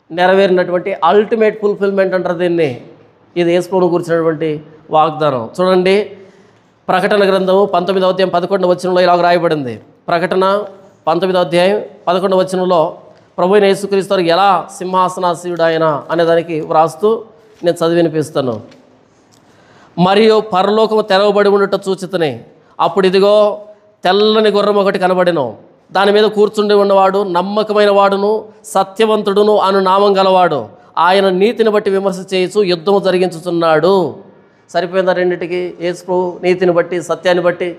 Speaker 1: నెరవేరినటువంటి అల్టిమేట్ ఫుల్ఫిల్మెంట్ అంటారు దీన్ని. ఇది యేసుప్రభువును గురించినటువంటి వాగ్దానం. చూడండి, ప్రకటన గ్రంథము 19వ అధ్యాయం 11వ వచనంలో ఇలాగ రాయబడింది. ప్రకటన 19వ అధ్యాయం 11వ వచనంలో ప్రభువైన యేసుక్రీస్తు వారు ఎలా సింహాసనాసీనుడు ఆయన అనేదానికి వ్రాస్తూ నేను చదివి వినిపిస్తాను. మరియు పరలోకము తెరవబడి ఉండట చూచితని, అప్పుడు ఇదిగో తెల్లని గుర్రం ఒకటి కనబడెను. దాని మీద కూర్చుండి ఉన్నవాడు నమ్మకమైన వాడును సత్యవంతుడును అను నామం గలవాడు. ఆయన నీతిని బట్టి విమర్శ చేయొచ్చు, యుద్ధము జరిగించుతున్నాడు. సరిపోయిందా రెండింటికి? యేసు నీతిని బట్టి సత్యాన్ని బట్టి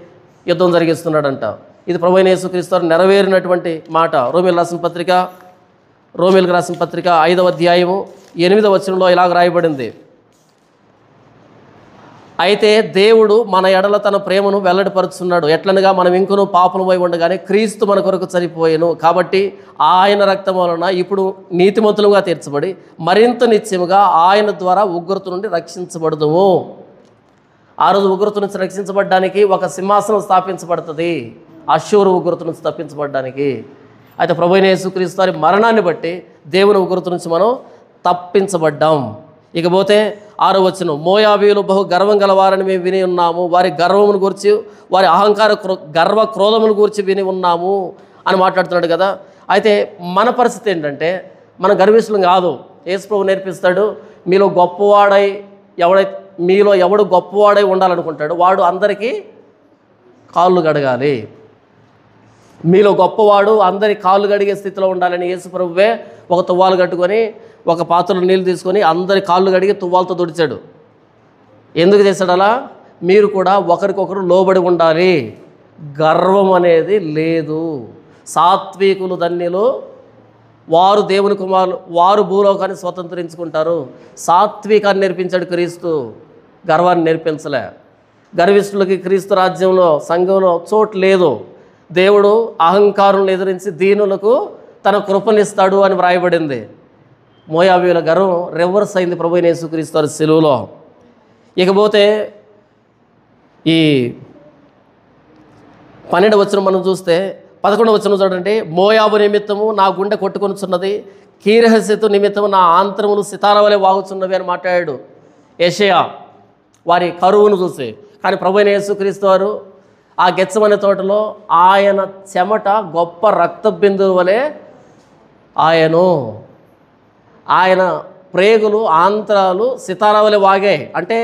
Speaker 1: యుద్ధం జరిగిస్తున్నాడంట. ఇది ప్రభువైన యేసుక్రీస్తు నెరవేరినటువంటి మాట. రోమీయులకు రాసిన పత్రిక 5వ అధ్యాయము 8వ వచనంలో ఇలాగ రాయబడింది. అయితే దేవుడు మన ఎడల తన ప్రేమను వెల్లడిపరుచున్నాడు. ఎట్లనగా మనం ఇంకనూ పాపలమై ఉండగానే క్రీస్తు మన కొరకు చనిపోయెను. కాబట్టి ఆయన రక్తం వలన ఇప్పుడు నీతిమంతులుగా తీర్చబడి మరింత నిత్యముగా ఆయన ద్వారా ఉగ్రత నుండి రక్షించబడదుము. ఆ రోజు ఉగ్రత నుంచి రక్షించబడడానికి ఒక సింహాసనం స్థాపించబడుతుంది, అషూరు ఉగ్రత నుంచి తప్పించబడడానికి. అయితే ప్రభువైన యేసుక్రీస్తు వారి మరణాన్ని బట్టి దేవుని ఉగ్రత నుంచి మనం తప్పించబడ్డాం. ఇకపోతే 6వ వచనం, మోయాబీయులు బహు గర్వం గలవారని మేము విని ఉన్నాము, వారి గర్వమును గురించి వారి గర్వ క్రోధమును గురించి విని ఉన్నాము అని మాట్లాడుతున్నాడు కదా. అయితే మన పరిస్థితి ఏంటంటే మనం గర్విష్ఠులం కాదు. యేసు ప్రభువు నేర్పిస్తాడు, మీలో ఎవడు గొప్పవాడై ఉండాలనుకుంటాడు వాడు అందరికీ కాళ్ళు గడగాలి. మీలో గొప్పవాడు అందరి కాళ్ళు గడిగే స్థితిలో ఉండాలని యేసు ప్రభువే ఒక తువ్వాలు కట్టుకొని ఒక పాత్రలో నీళ్ళు తీసుకొని అందరి కాళ్ళు కడిగి తువ్వాలతో తుడిచాడు. ఎందుకు చేశాడు అలా? మీరు కూడా ఒకరికొకరు లోబడి ఉండాలి. గర్వం అనేది లేదు. సాత్వికులు ధన్యులు, వారు దేవుని కుమారులు, వారు భూలోకాన్ని స్వతంత్రించుకుంటారు. సాత్వికాన్ని నేర్పించాడు క్రీస్తు, గర్వాన్ని నేర్పించలే. గర్విష్ఠులకి క్రీస్తు రాజ్యంలో సంఘంలో చోటు లేదు. దేవుడు అహంకారులను ఎదిరించి దీనులకు తన కృపనిస్తాడు అని వ్రాయబడింది. మోయాబీయుల గర్వం రివర్స్ అయింది ప్రభువైన యేసుక్రీస్తు వారి శిలువలో. ఇకపోతే ఈ 12వ వచనం మనం చూస్తే 11వ వచనం చూడండి. మోయాబు నిమిత్తము నా గుండె కొట్టుకొనుచున్నది, కీరహస్యతు నిమిత్తము నా ఆంతరములు సితార వలె వాగుచున్నవి అని మాట్లాడాడు యెషయా వారి కరువును చూసి. కానీ ప్రభువైన యేసుక్రీస్తు వారు ఆ గెత్సెమనే తోటలో ఆయన చెమట గొప్ప రక్త బిందువు వలె ఆయన ప్రేగులు ఆంతరాలు సితారా వలె వాగాయి. అంటే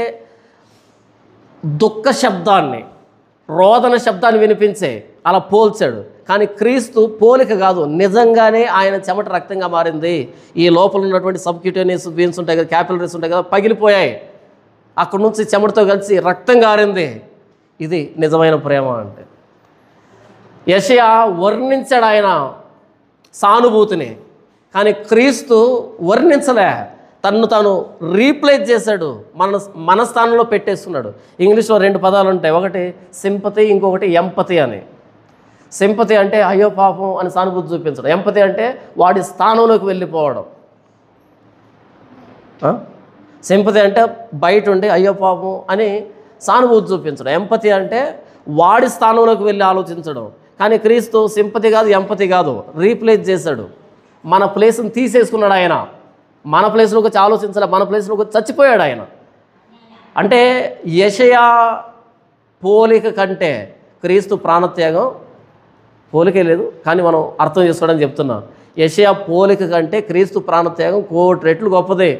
Speaker 1: దుఃఖ శబ్దాన్ని, రోదన శబ్దాన్ని వినిపించే అలా పోల్చాడు. కానీ క్రీస్తు పోలిక కాదు, నిజంగానే ఆయన చెమట రక్తంగా మారింది. ఈ లోపల ఉన్నటువంటి సబ్క్యూటేనియస్ వీన్స్ ఉంటాయి కదా, క్యాపిలరీస్ ఉంటాయి కదా, పగిలిపోయాయి. అక్కడి నుంచి చెమటతో కలిసి రక్తం గారింది. ఇది నిజమైన ప్రేమ అంటే. యెషయా వర్ణించాడు ఆయన సానుభూతిని, కానీ క్రీస్తు వర్ణించలే, తన్ను తాను రీప్లేస్ చేశాడు, మన స్థానంలో పెట్టేస్తున్నాడు. ఇంగ్లీష్లో 2 పదాలు ఉంటాయి, ఒకటి సింపతి, ఇంకొకటి ఎంపతి అని. సింపతి అంటే అయ్యో పాపం అని సానుభూతి చూపించడం, ఎంపతి అంటే వాడి స్థానంలోకి వెళ్ళిపోవడం. సింపతి అంటే బయట ఉండి అయ్యో పాపం అని సానుభూతి చూపించడం. ఎంపతి అంటే వాడి స్థానంలోకి వెళ్ళి ఆలోచించడం. కానీ క్రీస్తు సింపతి కాదు, ఎంపతి కాదు, రీప్లేస్ చేశాడు. మన ప్లేస్ని తీసేసుకున్నాడు ఆయన. మన ప్లేస్లోకి వచ్చి ఆలోచించాలి, మన ప్లేస్లోకి వచ్చి చచ్చిపోయాడు ఆయన. అంటే యెషయా పోలిక కంటే క్రీస్తు ప్రాణత్యాగం, పోలికే లేదు కానీ మనం అర్థం చేసుకోవడానికి చెప్తున్నాం. యెషయా పోలిక కంటే క్రీస్తు ప్రాణత్యాగం 1,000 రెట్లు గొప్పదే.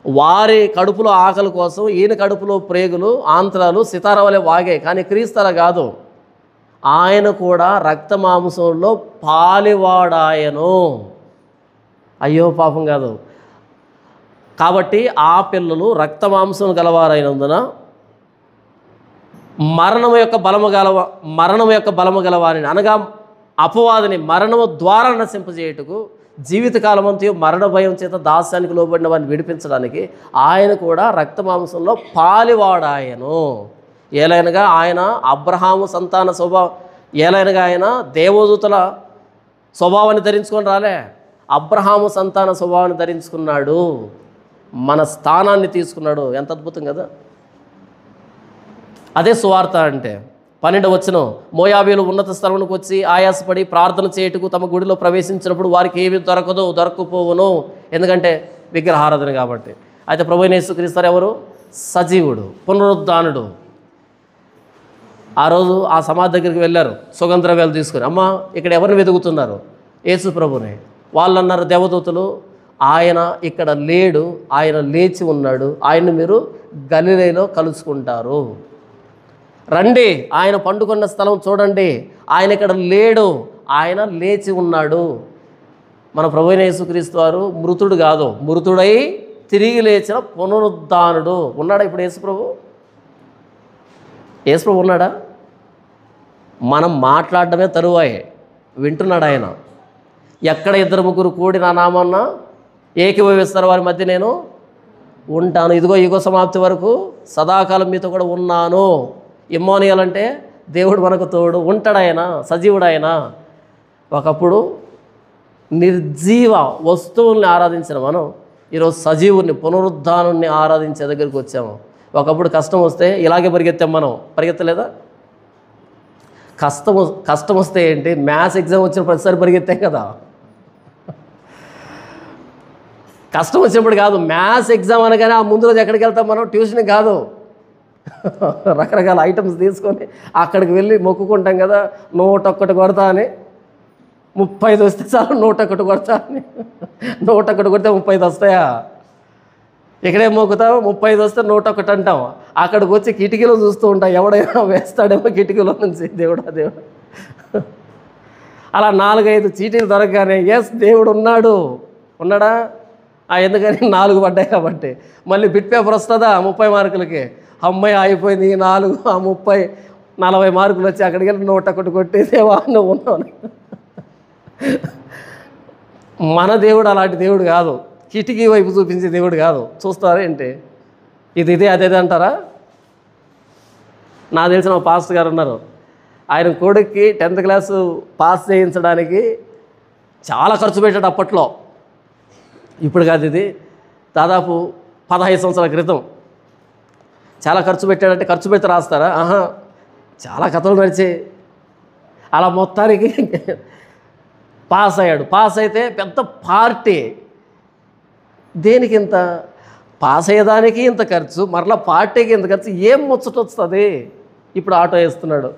Speaker 1: వారి కడుపులో ఆకలి కోసం ఈయన కడుపులో ప్రేగులు, ఆంత్రాలు, సితార వలె వాగాయి. కానీ క్రీస్తు అలా కాదు. ఆయన కూడా రక్త మాంసంలో పాలివాడాయను. అయ్యో పాపం కాదు. కాబట్టి ఆ పిల్లలు రక్త మాంసం గలవారైనందున మరణం యొక్క బలము గలవారిని, అనగా అపవాదిని మరణము ద్వారా నశింపజేయుటకు, జీవితకాలమంతయు మరణ భయం చేత దాస్యానికి లోబడిన వారిని విడిపించడానికి ఆయన కూడా రక్త మాంసంలో పాలివాడాయను. ఏలైనగా ఆయన అబ్రహాము సంతాన ఏలైనగా ఆయన దేవదూతల స్వభావాన్ని ధరించుకొని రాలే, అబ్రహాము సంతాన స్వభావాన్ని ధరించుకున్నాడు. మన స్థానాన్ని తీసుకున్నాడు. ఎంత అద్భుతం కదా. అదే సువార్త అంటే. 12వ వచనం, మోయాబీలు ఉన్నత స్థలంలోకి వచ్చి ఆయాసపడి ప్రార్థన చేయుటకు తమ గుడిలో ప్రవేశించినప్పుడు వారికి ఏమి దొరకపోవును, ఎందుకంటే విగ్రహారాధన కాబట్టి. అయితే ప్రభువైన యేసుక్రీస్తు ఎవరు? సజీవుడు, పునరుద్ధానుడు. ఆ రోజు ఆ సమాధి దగ్గరికి వెళ్ళారు సుగంధద్రవ్యాలు తీసుకొని. అమ్మ ఇక్కడ ఎవరిని వెతుకుతున్నారు? యేసు ప్రభుని. వాళ్ళు అన్నారు దేవదూతలు, ఆయన ఇక్కడ లేడు, ఆయన లేచి ఉన్నాడు, ఆయన్ని మీరు గలిలయలో కలుసుకుంటారు, రండి ఆయన పండుకున్న స్థలం చూడండి, ఆయన ఇక్కడ లేడు, ఆయన లేచి ఉన్నాడు. మన ప్రభువైన యేసుక్రీస్తు వారు మృతుడు కాదు, మృతుడై తిరిగి లేచిన పునరుద్ధానుడు. ఉన్నాడా ఇప్పుడు యేసుప్రభు? యేసుప్రభు ఉన్నాడా? మనం మాట్లాడడమే తరువాయే, వింటున్నాడు ఆయన. ఎక్కడ 2-3 కూడి నా నామన్న ఏకీభవిస్తారు వారి మధ్య నేను ఉంటాను, ఇదిగో యుగ సమాప్తి వరకు సదాకాలం మీతో కూడా ఉన్నాను. ఇమ్మోనియల్ అంటే దేవుడు మనకు తోడు ఉంటాడు. ఆయన సజీవుడు. ఆయన ఒకప్పుడు నిర్జీవ వస్తువుల్ని ఆరాధించిన మనం ఈరోజు సజీవుని, పునరుద్ధానుని ఆరాధించే దగ్గరికి వచ్చాము. ఒకప్పుడు కష్టం వస్తే ఇలాగే పరిగెత్తాం మనం, పరిగెత్తలేదా? కష్టం వస్తే ఏంటి, మ్యాథ్స్ ఎగ్జామ్ వచ్చిన ప్రతిసారి పరిగెత్తాం కదా. కష్టం వచ్చినప్పుడు కాదు, మ్యాథ్స్ ఎగ్జామ్ అనగానే ఆ ముందు రోజు ఎక్కడికి వెళ్తాం మనం? ట్యూషన్కి కాదు, రకరకాల ఐటమ్స్ తీసుకొని అక్కడికి వెళ్ళి మొక్కుకుంటాం కదా. 101 కొడతా అని, 35 వస్తే చాలు 101 కొడతా అని. 101 కొడితే 35 వస్తాయా? ఇక్కడే మొక్కుతాం, 35 వస్తే 101 అంటాం. అక్కడికి వచ్చి కిటికీలో చూస్తూ ఉంటాం, ఎవడైనా వేస్తాడేమో కిటికీలో నుంచి. దేవుడా దేవుడు. అలా 4-5 చీటీలు దొరకగానే ఎస్ దేవుడు ఉన్నాడా? ఎందుకని 4 పడ్డాయి కాబట్టి. మళ్ళీ బిట్ పేపర్ వస్తుందా 30 మార్కులకి, అమ్మాయి అయిపోయింది 4, ఆ 30 40 మార్కులు వచ్చి అక్కడికి వెళ్ళి 101 కొట్టేసేవా నువ్వు ఉన్నావు. మన దేవుడు అలాంటి దేవుడు కాదు, కిటికీ వైపు చూపించే దేవుడు కాదు. చూస్తారా ఏంటి, ఇదే అదే అంటారా? నాకు తెలిసిన ఒక పాస్టర్ గారు ఉన్నారు, ఆయన కొడుక్కి 10th క్లాసు పాస్ చేయించడానికి చాలా ఖర్చు పెట్టాడు అప్పట్లో. ఇప్పుడు కాదు, ఇది దాదాపు 15 సంవత్సరాల క్రితం. చాలా ఖర్చు పెట్టాడంటే ఖర్చు పెడితే రాస్తారా? చాలా కథలు నడిచాయి. అలా మొత్తానికి పాస్ అయ్యాడు. పాస్ అయితే పెద్ద పార్టీ. దేనికి ఇంత? పాస్ అయ్యేదానికి ఇంత ఖర్చు, మరలా పార్టీకి ఇంత ఖర్చు, ఏం ముచ్చట వస్తుంది? ఇప్పుడు ఆటో వేస్తున్నాడు.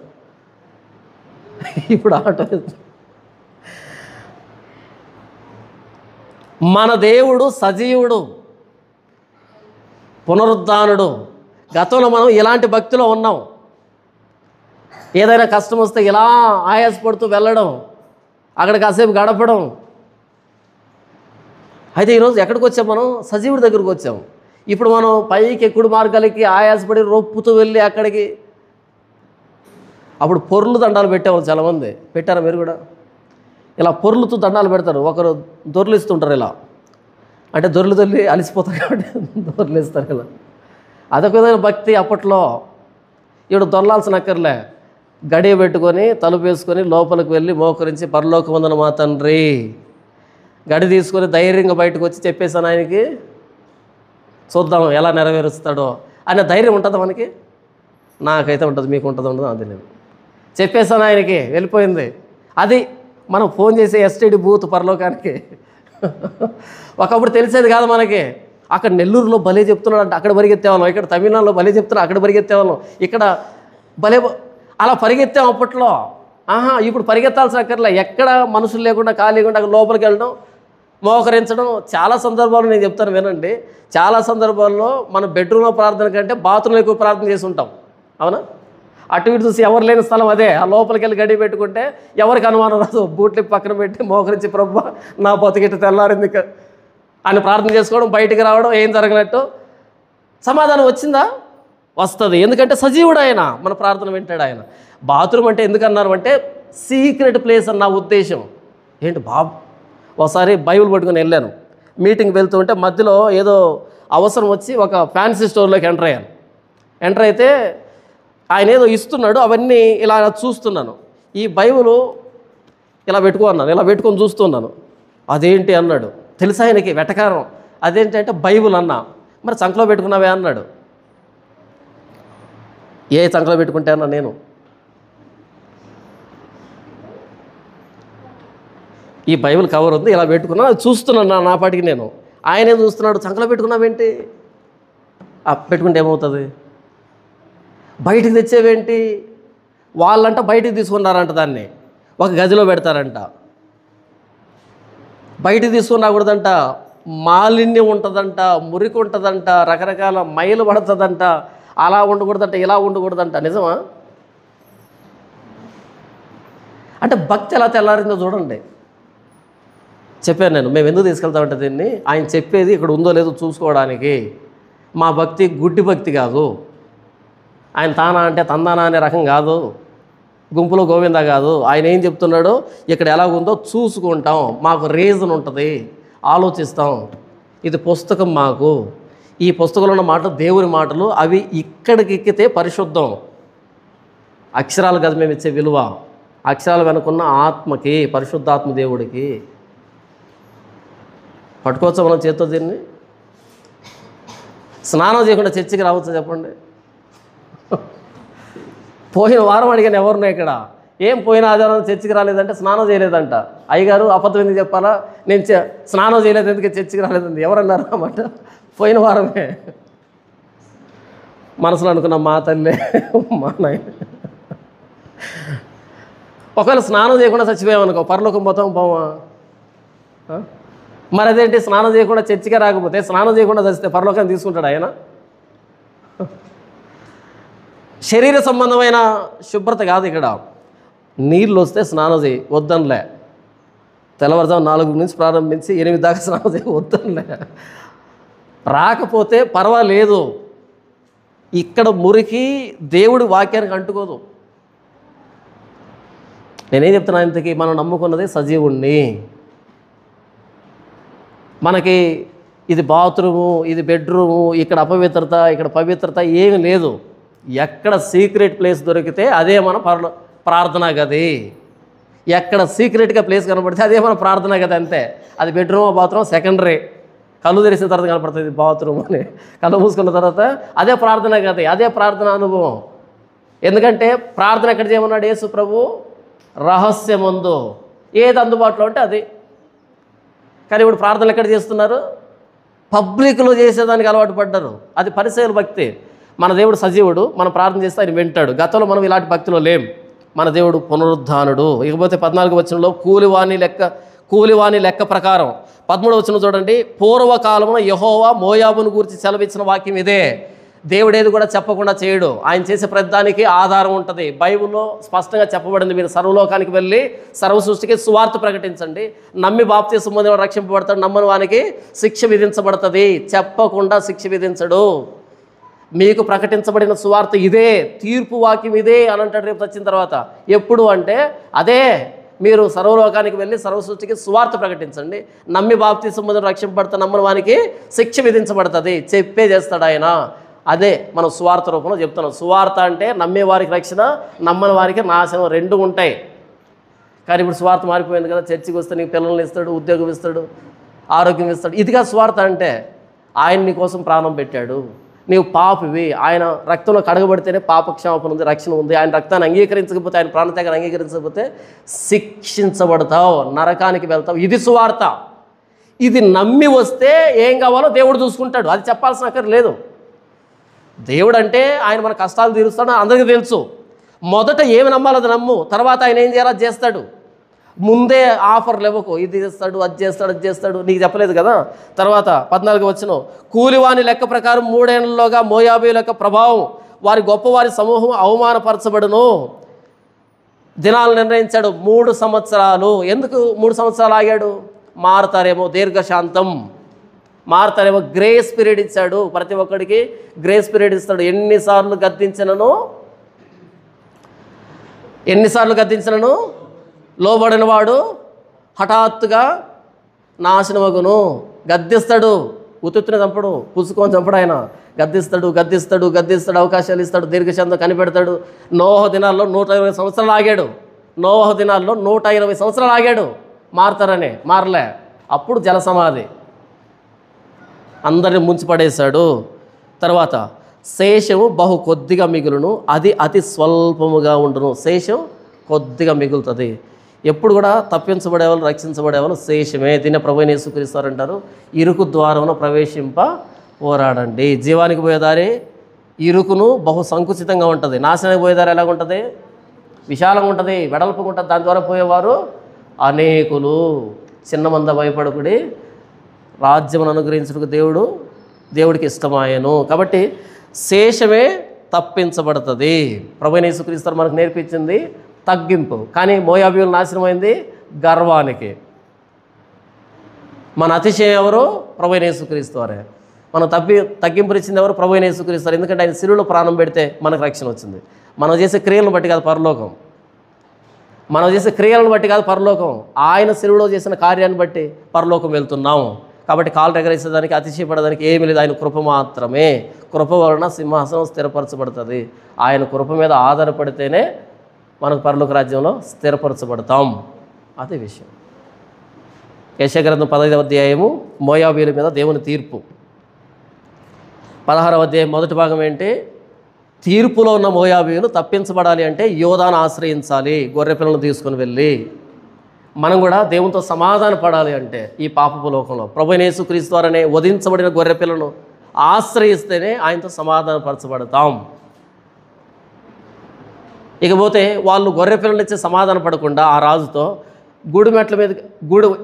Speaker 1: మన దేవుడు సజీవుడు, పునరుద్ధానుడు. గతంలో మనం ఇలాంటి భక్తిలో ఉన్నాం. ఏదైనా కష్టం వస్తే ఇలా ఆయాసపడుతూ వెళ్ళడం, అక్కడ కాసేపు గడపడం. అయితే ఈరోజు ఎక్కడికి వచ్చాం మనం? సజీవుడి దగ్గరికి వచ్చాం. ఇప్పుడు మనం పైకి ఎక్కుడు మార్గాలకి ఆయాసపడి రొప్పుతూ వెళ్ళి అక్కడికి. అప్పుడు పొర్లు దండాలు పెట్టేవాళ్ళు చాలామంది. పెట్టారా మీరు కూడా? ఇలా పొర్లుతూ దండాలు పెడతారు. ఒకరు దొర్లిస్తుంటారు ఇలా, అంటే దొర్లి అలిసిపోతారు కాబట్టి దొర్లిస్తారు ఇలా. అదొక విధమైన భక్తి అప్పట్లో. ఇప్పుడు దొరలాల్సిన అక్కర్లే, గడియ పెట్టుకొని తలుపు వేసుకొని లోపలికి వెళ్ళి మోకరించి పరలోకమందున మా తండ్రి, గడి తీసుకొని ధైర్యంగా బయటకు వచ్చి చెప్పేసాను ఆయనకి, చూద్దాం ఎలా నెరవేరుస్తాడో అనే ధైర్యం ఉంటుంది మనకి. నాకైతే ఉంటుంది, మీకు ఉంటుంది ఉండదు అది లేదు. చెప్పేసాను ఆయనకి, వెళ్ళిపోయింది. అది మనం ఫోన్ చేసే ఎస్టీడీ బూత్ పరలోకానికి. ఒకప్పుడు తెలిసేది కాదు మనకి. అక్కడ నెల్లూరులో భలే చెప్తున్నాడు అంటే అక్కడ పరిగెత్తేవాళ్ళం, ఇక్కడ తమిళనాడులో భలే చెప్తున్నా అక్కడ పరిగెత్తేవాళ్ళం, ఇక్కడ భలే అలా పరిగెత్తాం అప్పట్లో. ఇప్పుడు పరిగెత్తాల్సిన అక్కర్లే. ఎక్కడ మనుషులు లేకుండా ఖాళీగా అక్కడ లోపలికి వెళ్ళడం, మోకరించడం. చాలా సందర్భాల్లో నేను చెప్తాను వినండి, చాలా సందర్భాల్లో మన బెడ్రూమ్లో ప్రార్థన కంటే బాత్రూంలో ఎక్కువ ప్రార్థన చేసి ఉంటాం. అవునా? అటు ఇటు చూసి ఎవరు లేని స్థలం అదే. ఆ లోపలికి వెళ్ళి గడి పెట్టుకుంటే ఎవరికి అనుమానం రాదు. బూట్లు పక్కన పెట్టి మోకరించి ప్రభువా నా బతికిట తెల్లారింది అని ప్రార్థన చేసుకోవడం, బయటికి రావడం, ఏం జరగనట్టు. సమాధానం వచ్చిందా? వస్తుంది. ఎందుకంటే సజీవుడు ఆయన, మన ప్రార్థన వింటాడు ఆయన. బాత్రూమ్ అంటే ఎందుకన్నారు అంటే సీక్రెట్ ప్లేస్ అన్న ఉద్దేశం. ఏంటి బాబు, ఒకసారి బైబిల్ పట్టుకుని వెళ్ళాను, మీటింగ్ వెళ్తూ ఉంటే మధ్యలో ఏదో అవసరం వచ్చి ఒక ఫ్యాన్సీ స్టోర్లోకి ఎంటర్ అయితే ఆయన ఏదో ఇస్తున్నాడు, అవన్నీ ఇలా చూస్తున్నాను. ఈ బైబిల్ ఇలా పెట్టుకున్నాను, ఇలా పెట్టుకొని చూస్తున్నాను. అదేంటి అన్నాడు. తెలుసా ఆయనకి వెటకారం. అదేంటి అంటే బైబిల్ అన్నా. మరి చంకలో పెట్టుకున్నావే అన్నాడు. ఏ చంకలో పెట్టుకుంటే అన్నా నేను? ఈ బైబిల్ కవర్ ఉంది, ఇలా పెట్టుకున్నా, చూస్తున్నాను నా పాటికి నేను. ఆయనేం చూస్తున్నాడు, చంకలో పెట్టుకున్నావేంటి? పెట్టుకుంటే ఏమవుతుంది? బయటికి తెచ్చేవేంటి? వాళ్ళంట బయటికి తీసుకున్నారంట, దాన్ని ఒక గదిలో పెడతారంట. బయటికి తీసుకుని రాకూడదంట, మాలిన్యం ఉంటుందంట, మురికి ఉంటుందంట, రకరకాల మైలు పడుతుందంట, అలా ఉండకూడదంట, ఇలా ఉండకూడదంట. నిజమా? అంటే భక్తి ఎలా తెల్లారిందో చూడండి. చెప్పాను నేను, మేము ఎందుకు తీసుకెళ్తామంటే దీన్ని, ఆయన చెప్పేది ఇక్కడ ఉందో లేదో చూసుకోవడానికి. మా భక్తి గుడ్డి భక్తి కాదు. ఆయన తానా అంటే తందానా అనే రకం కాదు, గుంపులో గోవిందా కాదు. ఆయన ఏం చెప్తున్నాడో ఇక్కడ ఎలాగుందో చూసుకుంటాం, మాకు రీజన్ ఉంటుంది, ఆలోచిస్తాం. ఇది పుస్తకం మాకు. ఈ పుస్తకంలో ఉన్న మాటలు దేవుని మాటలు, అవి ఇక్కడికి ఎక్కితే పరిశుద్ధం. అక్షరాలు కాదు మేము ఇచ్చే విలువ, అక్షరాలు వెనుకున్న ఆత్మకి, పరిశుద్ధాత్మ దేవుడికి. పట్టుకోవచ్చా మనం చేత్తో దీన్ని? స్నానం చేయకుండా చర్చికి రావచ్చా చెప్పండి? పోయిన వారం అడిగాను ఎవరున్నా ఇక్కడ, ఏం పోయిన ఆదివారం చర్చికి రాలేదంటే స్నానం చేయలేదంట. అయ్యగారు అబద్ధం ఎందుకు చెప్పాలా, నేను స్నానం చేయలేదు ఎందుకు చర్చికి రాలేదండి. ఎవరన్నారు అన్నమాట? పోయిన వారమే. మనసులో అనుకున్న మా తల్లే మా నాయన. ఒకవేళ స్నానం చేయకుండా చచ్చిపోయామనుకో పరలోకం పోతాం పోమా? మరి అదేంటి, స్నానం చేయకుండా చర్చికే రాకపోతే స్నానం చేయకుండా చచ్చితే పరలోకాన్ని తీసుకుంటాడు ఆయన? శరీర సంబంధమైన శుభ్రత కాదు ఇక్కడ. నీళ్ళు వస్తే స్నానం చేయి వద్దనులే, తెల్లవారుజాము 4 నుంచి ప్రారంభించి 8 దాకా స్నానం చేయి వద్దనులే. రాకపోతే పర్వాలేదు, ఇక్కడ మురికి దేవుడి వాక్యానికి అంటుకోదు. నేనేం చెప్తున్నా, ఇంతకీ మనం నమ్ముకున్నది సజీవుణ్ణి. మనకి ఇది బాత్రూము, ఇది బెడ్రూము, ఇక్కడ అపవిత్రత, ఇక్కడ పవిత్రత ఏమి లేదు. ఎక్కడ సీక్రెట్ ప్లేస్ దొరికితే అదే మన ప్రార్థనా గది. ఎక్కడ సీక్రెట్గా ప్లేస్ కనపడితే అదే మన ప్రార్థనా గది, అంతే. అది బెడ్రూమ్ బాత్రూమ్ సెకండరీ. కళ్ళు తెరిసిన తర్వాత కనపడుతుంది బాత్రూమ్ అని, కళ్ళు మూసుకున్న తర్వాత అదే ప్రార్థనా గది, అదే ప్రార్థన అనుభవం. ఎందుకంటే ప్రార్థన ఎక్కడ చేయమన్నాడు యేసు ప్రభు? రహస్యమందు, ఏది అందుబాటులో ఉంటే అది. కానీ ఇప్పుడు ప్రార్థనలు ఎక్కడ చేస్తున్నారు? పబ్లిక్లో చేసేదానికి అలవాటు పడ్డారు. అది పరిసయ్యుల భక్తి. మన దేవుడు సజీవుడు, మనం ప్రార్థన చేస్తే ఆయన వింటాడు. గతంలో మనం ఇలాంటి భక్తిలో లేం. మన దేవుడు పునరుద్ధానుడు. ఇకపోతే 14వ వచనంలో కూలివాని లెక్క ప్రకారం 13వ వచనం చూడండి. పూర్వకాలమున యెహోవా మోయాబును గురించి సెలవిచ్చిన వాక్యం ఇదే. దేవుడేది కూడా చెప్పకుండా చేయడు. ఆయన చేసే ప్రతిదానికి ఆధారం ఉంటుంది. బైబిల్లో స్పష్టంగా చెప్పబడింది, మీరు సర్వలోకానికి వెళ్ళి సర్వ సృష్టికి సువార్త ప్రకటించండి, నమ్మి బాప్తిసం పొందిన రక్షింపబడతాడు, నమ్మని వానికి శిక్ష విధించబడుతుంది. చెప్పకుండా శిక్ష విధించడు. మీకు ప్రకటించబడిన సువార్త ఇదే, తీర్పు వాక్యం ఇదే అని అంటాడు రేపు వచ్చిన తర్వాత. ఎప్పుడు అంటే అదే, మీరు సర్వలోకానికి వెళ్ళి సర్వ సృష్టికి సువార్త ప్రకటించండి, నమ్మి బాప్తిసం పొందిన రక్షింపబడతా, నమ్మని వానికి శిక్ష విధించబడుతుంది. చెప్పే చేస్తాడు ఆయన. అదే మనం సువార్త రూపంలో చెప్తున్నాం. సువార్త అంటే నమ్మే వారికి రక్షణ, నమ్మని వారికి నాశనం, రెండు ఉంటాయి. కానీ ఇప్పుడు సువార్త మారిపోయింది కదా. చర్చికి వస్తే నీకు పిల్లల్ని ఇస్తాడు, ఉద్యోగం ఇస్తాడు, ఆరోగ్యం ఇస్తాడు. ఇదిగా సువార్త అంటే. ఆయన నీ కోసం ప్రాణం పెట్టాడు, నీవు పాపివి, ఆయన రక్తంలో కడగబడితేనే పాపక్షమాపణ ఉంది, రక్షణ ఉంది. ఆయన రక్తాన్ని అంగీకరించకపోతే, ఆయన ప్రాణత్యాగాన్ని అంగీకరించకపోతే శిక్షించబడతావు, నరకానికి వెళ్తావు. ఇది సువార్త. ఇది నమ్మి వస్తే ఏం కావాలో దేవుడు చూసుకుంటాడు. అది చెప్పాల్సిన అక్కర లేదు. దేవుడు అంటే ఆయన మన కష్టాలు తీరుస్తాడు, అందరికీ తెలుసు. మొదట ఏమి నమ్మాలో అది నమ్ము, తర్వాత ఆయన ఏం చేయాలో అది చేస్తాడు. ముందే ఆఫర్లు ఇవ్వకు, ఇది చేస్తాడు, అది చేస్తాడు, అది చేస్తాడు, నీకు చెప్పలేదు కదా. తర్వాత 14 వచనం, కూలివాని లెక్క ప్రకారం 3 ఏళ్లలోగా మోయాబీయుల యొక్క ప్రభావం వారి గొప్పవారి సమూహం అవమానపరచబడును. దినాలు నిర్ణయించాడు 3 సంవత్సరాలు. ఎందుకు 3 సంవత్సరాలు ఆగాడు? మారతారేమో, దీర్ఘశాంతం, మారతారేమో, గ్రేస్ పీరియడ్ ఇచ్చాడు. ప్రతి ఒక్కడికి గ్రేస్ పీరియడ్ ఇస్తాడు. ఎన్నిసార్లు గద్దించినను లోబడినవాడు హఠాత్తుగా నాశనమగును. గద్దిస్తాడు, ఉత్తుత్తుని చంపడు, పుసుకొని చంపడు. ఆయన గద్దిస్తాడు, అవకాశాలు ఇస్తాడు, దీర్ఘశాంతం కనిపెడతాడు. నోహ దినాల్లో 120 సంవత్సరాలు ఆగాడు. నోహ దినాల్లో 120 సంవత్సరాలు ఆగాడు మారతారని. మారలే. అప్పుడు జలసమాధి, అందరిని ముంచిపడేశాడు. తర్వాత శేషము బహు కొద్దిగా మిగులును, అది అతి స్వల్పముగా ఉండును. శేషం కొద్దిగా మిగులుతుంది. ఎప్పుడు కూడా తప్పించబడేవాళ్ళు, రక్షించబడేవాళ్ళు శేషమే. దీన్ని ప్రభువైన యేసుక్రీస్తు అంటారు, ఇరుకు ద్వారమున ప్రవేశింప పోరాడండి. జీవానికి పోయేదారి ఇరుకును బహు సంకుచితంగా ఉంటుంది. నాశనానికి పోయేదారి ఎలాగ ఉంటుంది? విశాలంగా ఉంటుంది, వెడల్పుగా ఉంటుంది. దాని ద్వారా పోయేవారు అనేకులు. చిన్న మంద భయపడకుడి, రాజ్యమును అనుగ్రహించుటకు దేవుడికి ఇష్టమాయను. కాబట్టి శేషమే తప్పించబడుతుంది. ప్రభువైన యేసుక్రీస్తు మనకు నేర్పించింది తగ్గింపు. కానీ మోయాబీయులు నాశనమైంది గర్వానికి. మన అతిశయం ఎవరు? ప్రభువైన యేసుక్రీస్తు వారే. మనం తగ్గింపునిచ్చింది ఎవరు? ప్రభువైన యేసుక్రీస్తు వారు. ఎందుకంటే ఆయన శిలువలో ప్రాణం పెడితే మనకు రక్షణ వచ్చింది. మనం చేసే క్రియలను బట్టి కాదు పరలోకం, ఆయన శిలువలో చేసిన కార్యాన్ని బట్టి పరలోకం వెళ్తున్నాము. కాబట్టి కాళ్ళు ఎగరేసేదానికి, అతిశయపడడానికి ఏమీ లేదు. ఆయన కృప మాత్రమే. కృప వలన సింహాసనం స్థిరపరచబడుతుంది. ఆయన కృప మీద ఆధారపడితేనే మనకు పరలోక రాజ్యంలో స్థిరపరచబడతాం. అదే విషయం. యెషయా గ్రంథం 15వ అధ్యాయము మోయాబీయుల మీద దేవుని తీర్పు. 16వ అధ్యాయం మొదటి భాగం ఏంటి? తీర్పులో ఉన్న మోయాబీయులు తప్పించబడాలి అంటే యోధాను ఆశ్రయించాలి, గొర్రె పిల్లలను తీసుకుని వెళ్ళి. మనం కూడా దేవునితో సమాధాన పడాలి అంటే ఈ పాపపు లోకంలో ప్రభువైన యేసుక్రీస్తు ద్వారానే వధించబడిన గొర్రె పిల్లను ఆశ్రయిస్తేనే ఆయనతో సమాధానపరచబడతాం. ఇకపోతే వాళ్ళు గొర్రె పిల్లలు ఇచ్చి సమాధాన పడకుండా ఆ రాజుతో మెట్ల మీద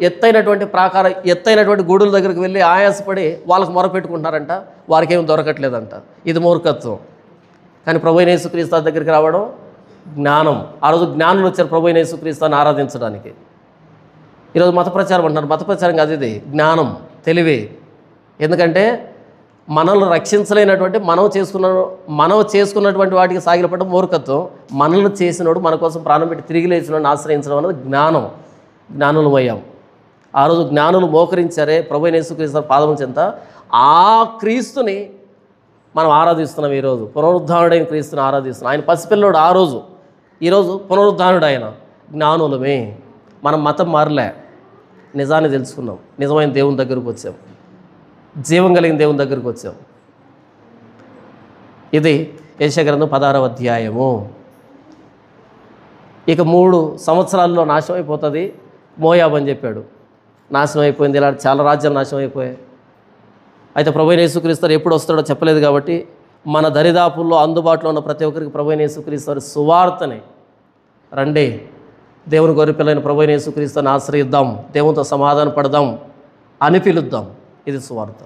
Speaker 1: ఎత్తైనటువంటి గూడుల దగ్గరికి వెళ్ళి ఆయాసపడి వాళ్ళకు మొరపెట్టుకుంటారంట. వారికి ఏం దొరకట్లేదంట. ఇది మూర్ఖత్వం. కానీ ప్రభువైన యేసుక్రీస్తు దగ్గరికి రావడం జ్ఞానం. ఆ రోజు జ్ఞానులు వచ్చారు ప్రభువైన యేసుక్రీస్తుని ఆరాధించడానికి. ఈరోజు మత ప్రచారం అంటున్నారు. మత ప్రచారం కాదు, ఇది జ్ఞానం, తెలివి. ఎందుకంటే మనల్ని రక్షించలేనటువంటి మనం చేసుకున్నటువంటి వాటికి సాగిలపడడం మూర్ఖత్వం. మనల్ని చేసినోడు, మన కోసం ప్రాణం పెట్టి తిరిగి లేచినోడిని ఆశ్రయించడం అనేది జ్ఞానం. జ్ఞానులు అయ్యాం. ఆ రోజు జ్ఞానులు మోకరించారే ప్రభువైన యేసుక్రీస్తు పాదముల చెంత. ఆ క్రీస్తుని మనం ఆరాధిస్తున్నాం. ఈరోజు పునరుద్ధానుడైన క్రీస్తుని ఆరాధిస్తున్నాం. ఆయన పసిపిల్లోడు ఆ రోజు, ఈరోజు పునరుద్ధానుడు ఆయన. జ్ఞానులమే. మనం మతం మారలే, నిజాన్ని తెలుసుకున్నాం, నిజమైన దేవుని దగ్గరకు వచ్చాం, జీవం కలిగిన దేవుని దగ్గరకు వచ్చాం. ఇది యెషయా గ్రంథం 16వ అధ్యాయము. ఇక 3 సంవత్సరాల్లో నాశనం అయిపోతుంది మోయాబు అని చెప్పాడు. నాశనం అయిపోయింది. ఇలా చాలా రాజ్యాలు నాశనం అయిపోయాయి. అయితే ప్రభువైన యేసుక్రీస్తు ఎప్పుడు వస్తాడో చెప్పలేదు. కాబట్టి మన దరిదాపుల్లో అందుబాటులో ఉన్న ప్రతి ఒక్కరికి ప్రభువైన యేసుక్రీస్తు సువార్తని రండి, దేవుని గొర్రె పిల్లైన ప్రభువైన యేసుక్రీస్తుని ఆశ్రయిద్దాం, దేవునితో సమాధాన పడదాం అని పిలుద్దాం. ఇది సువార్త.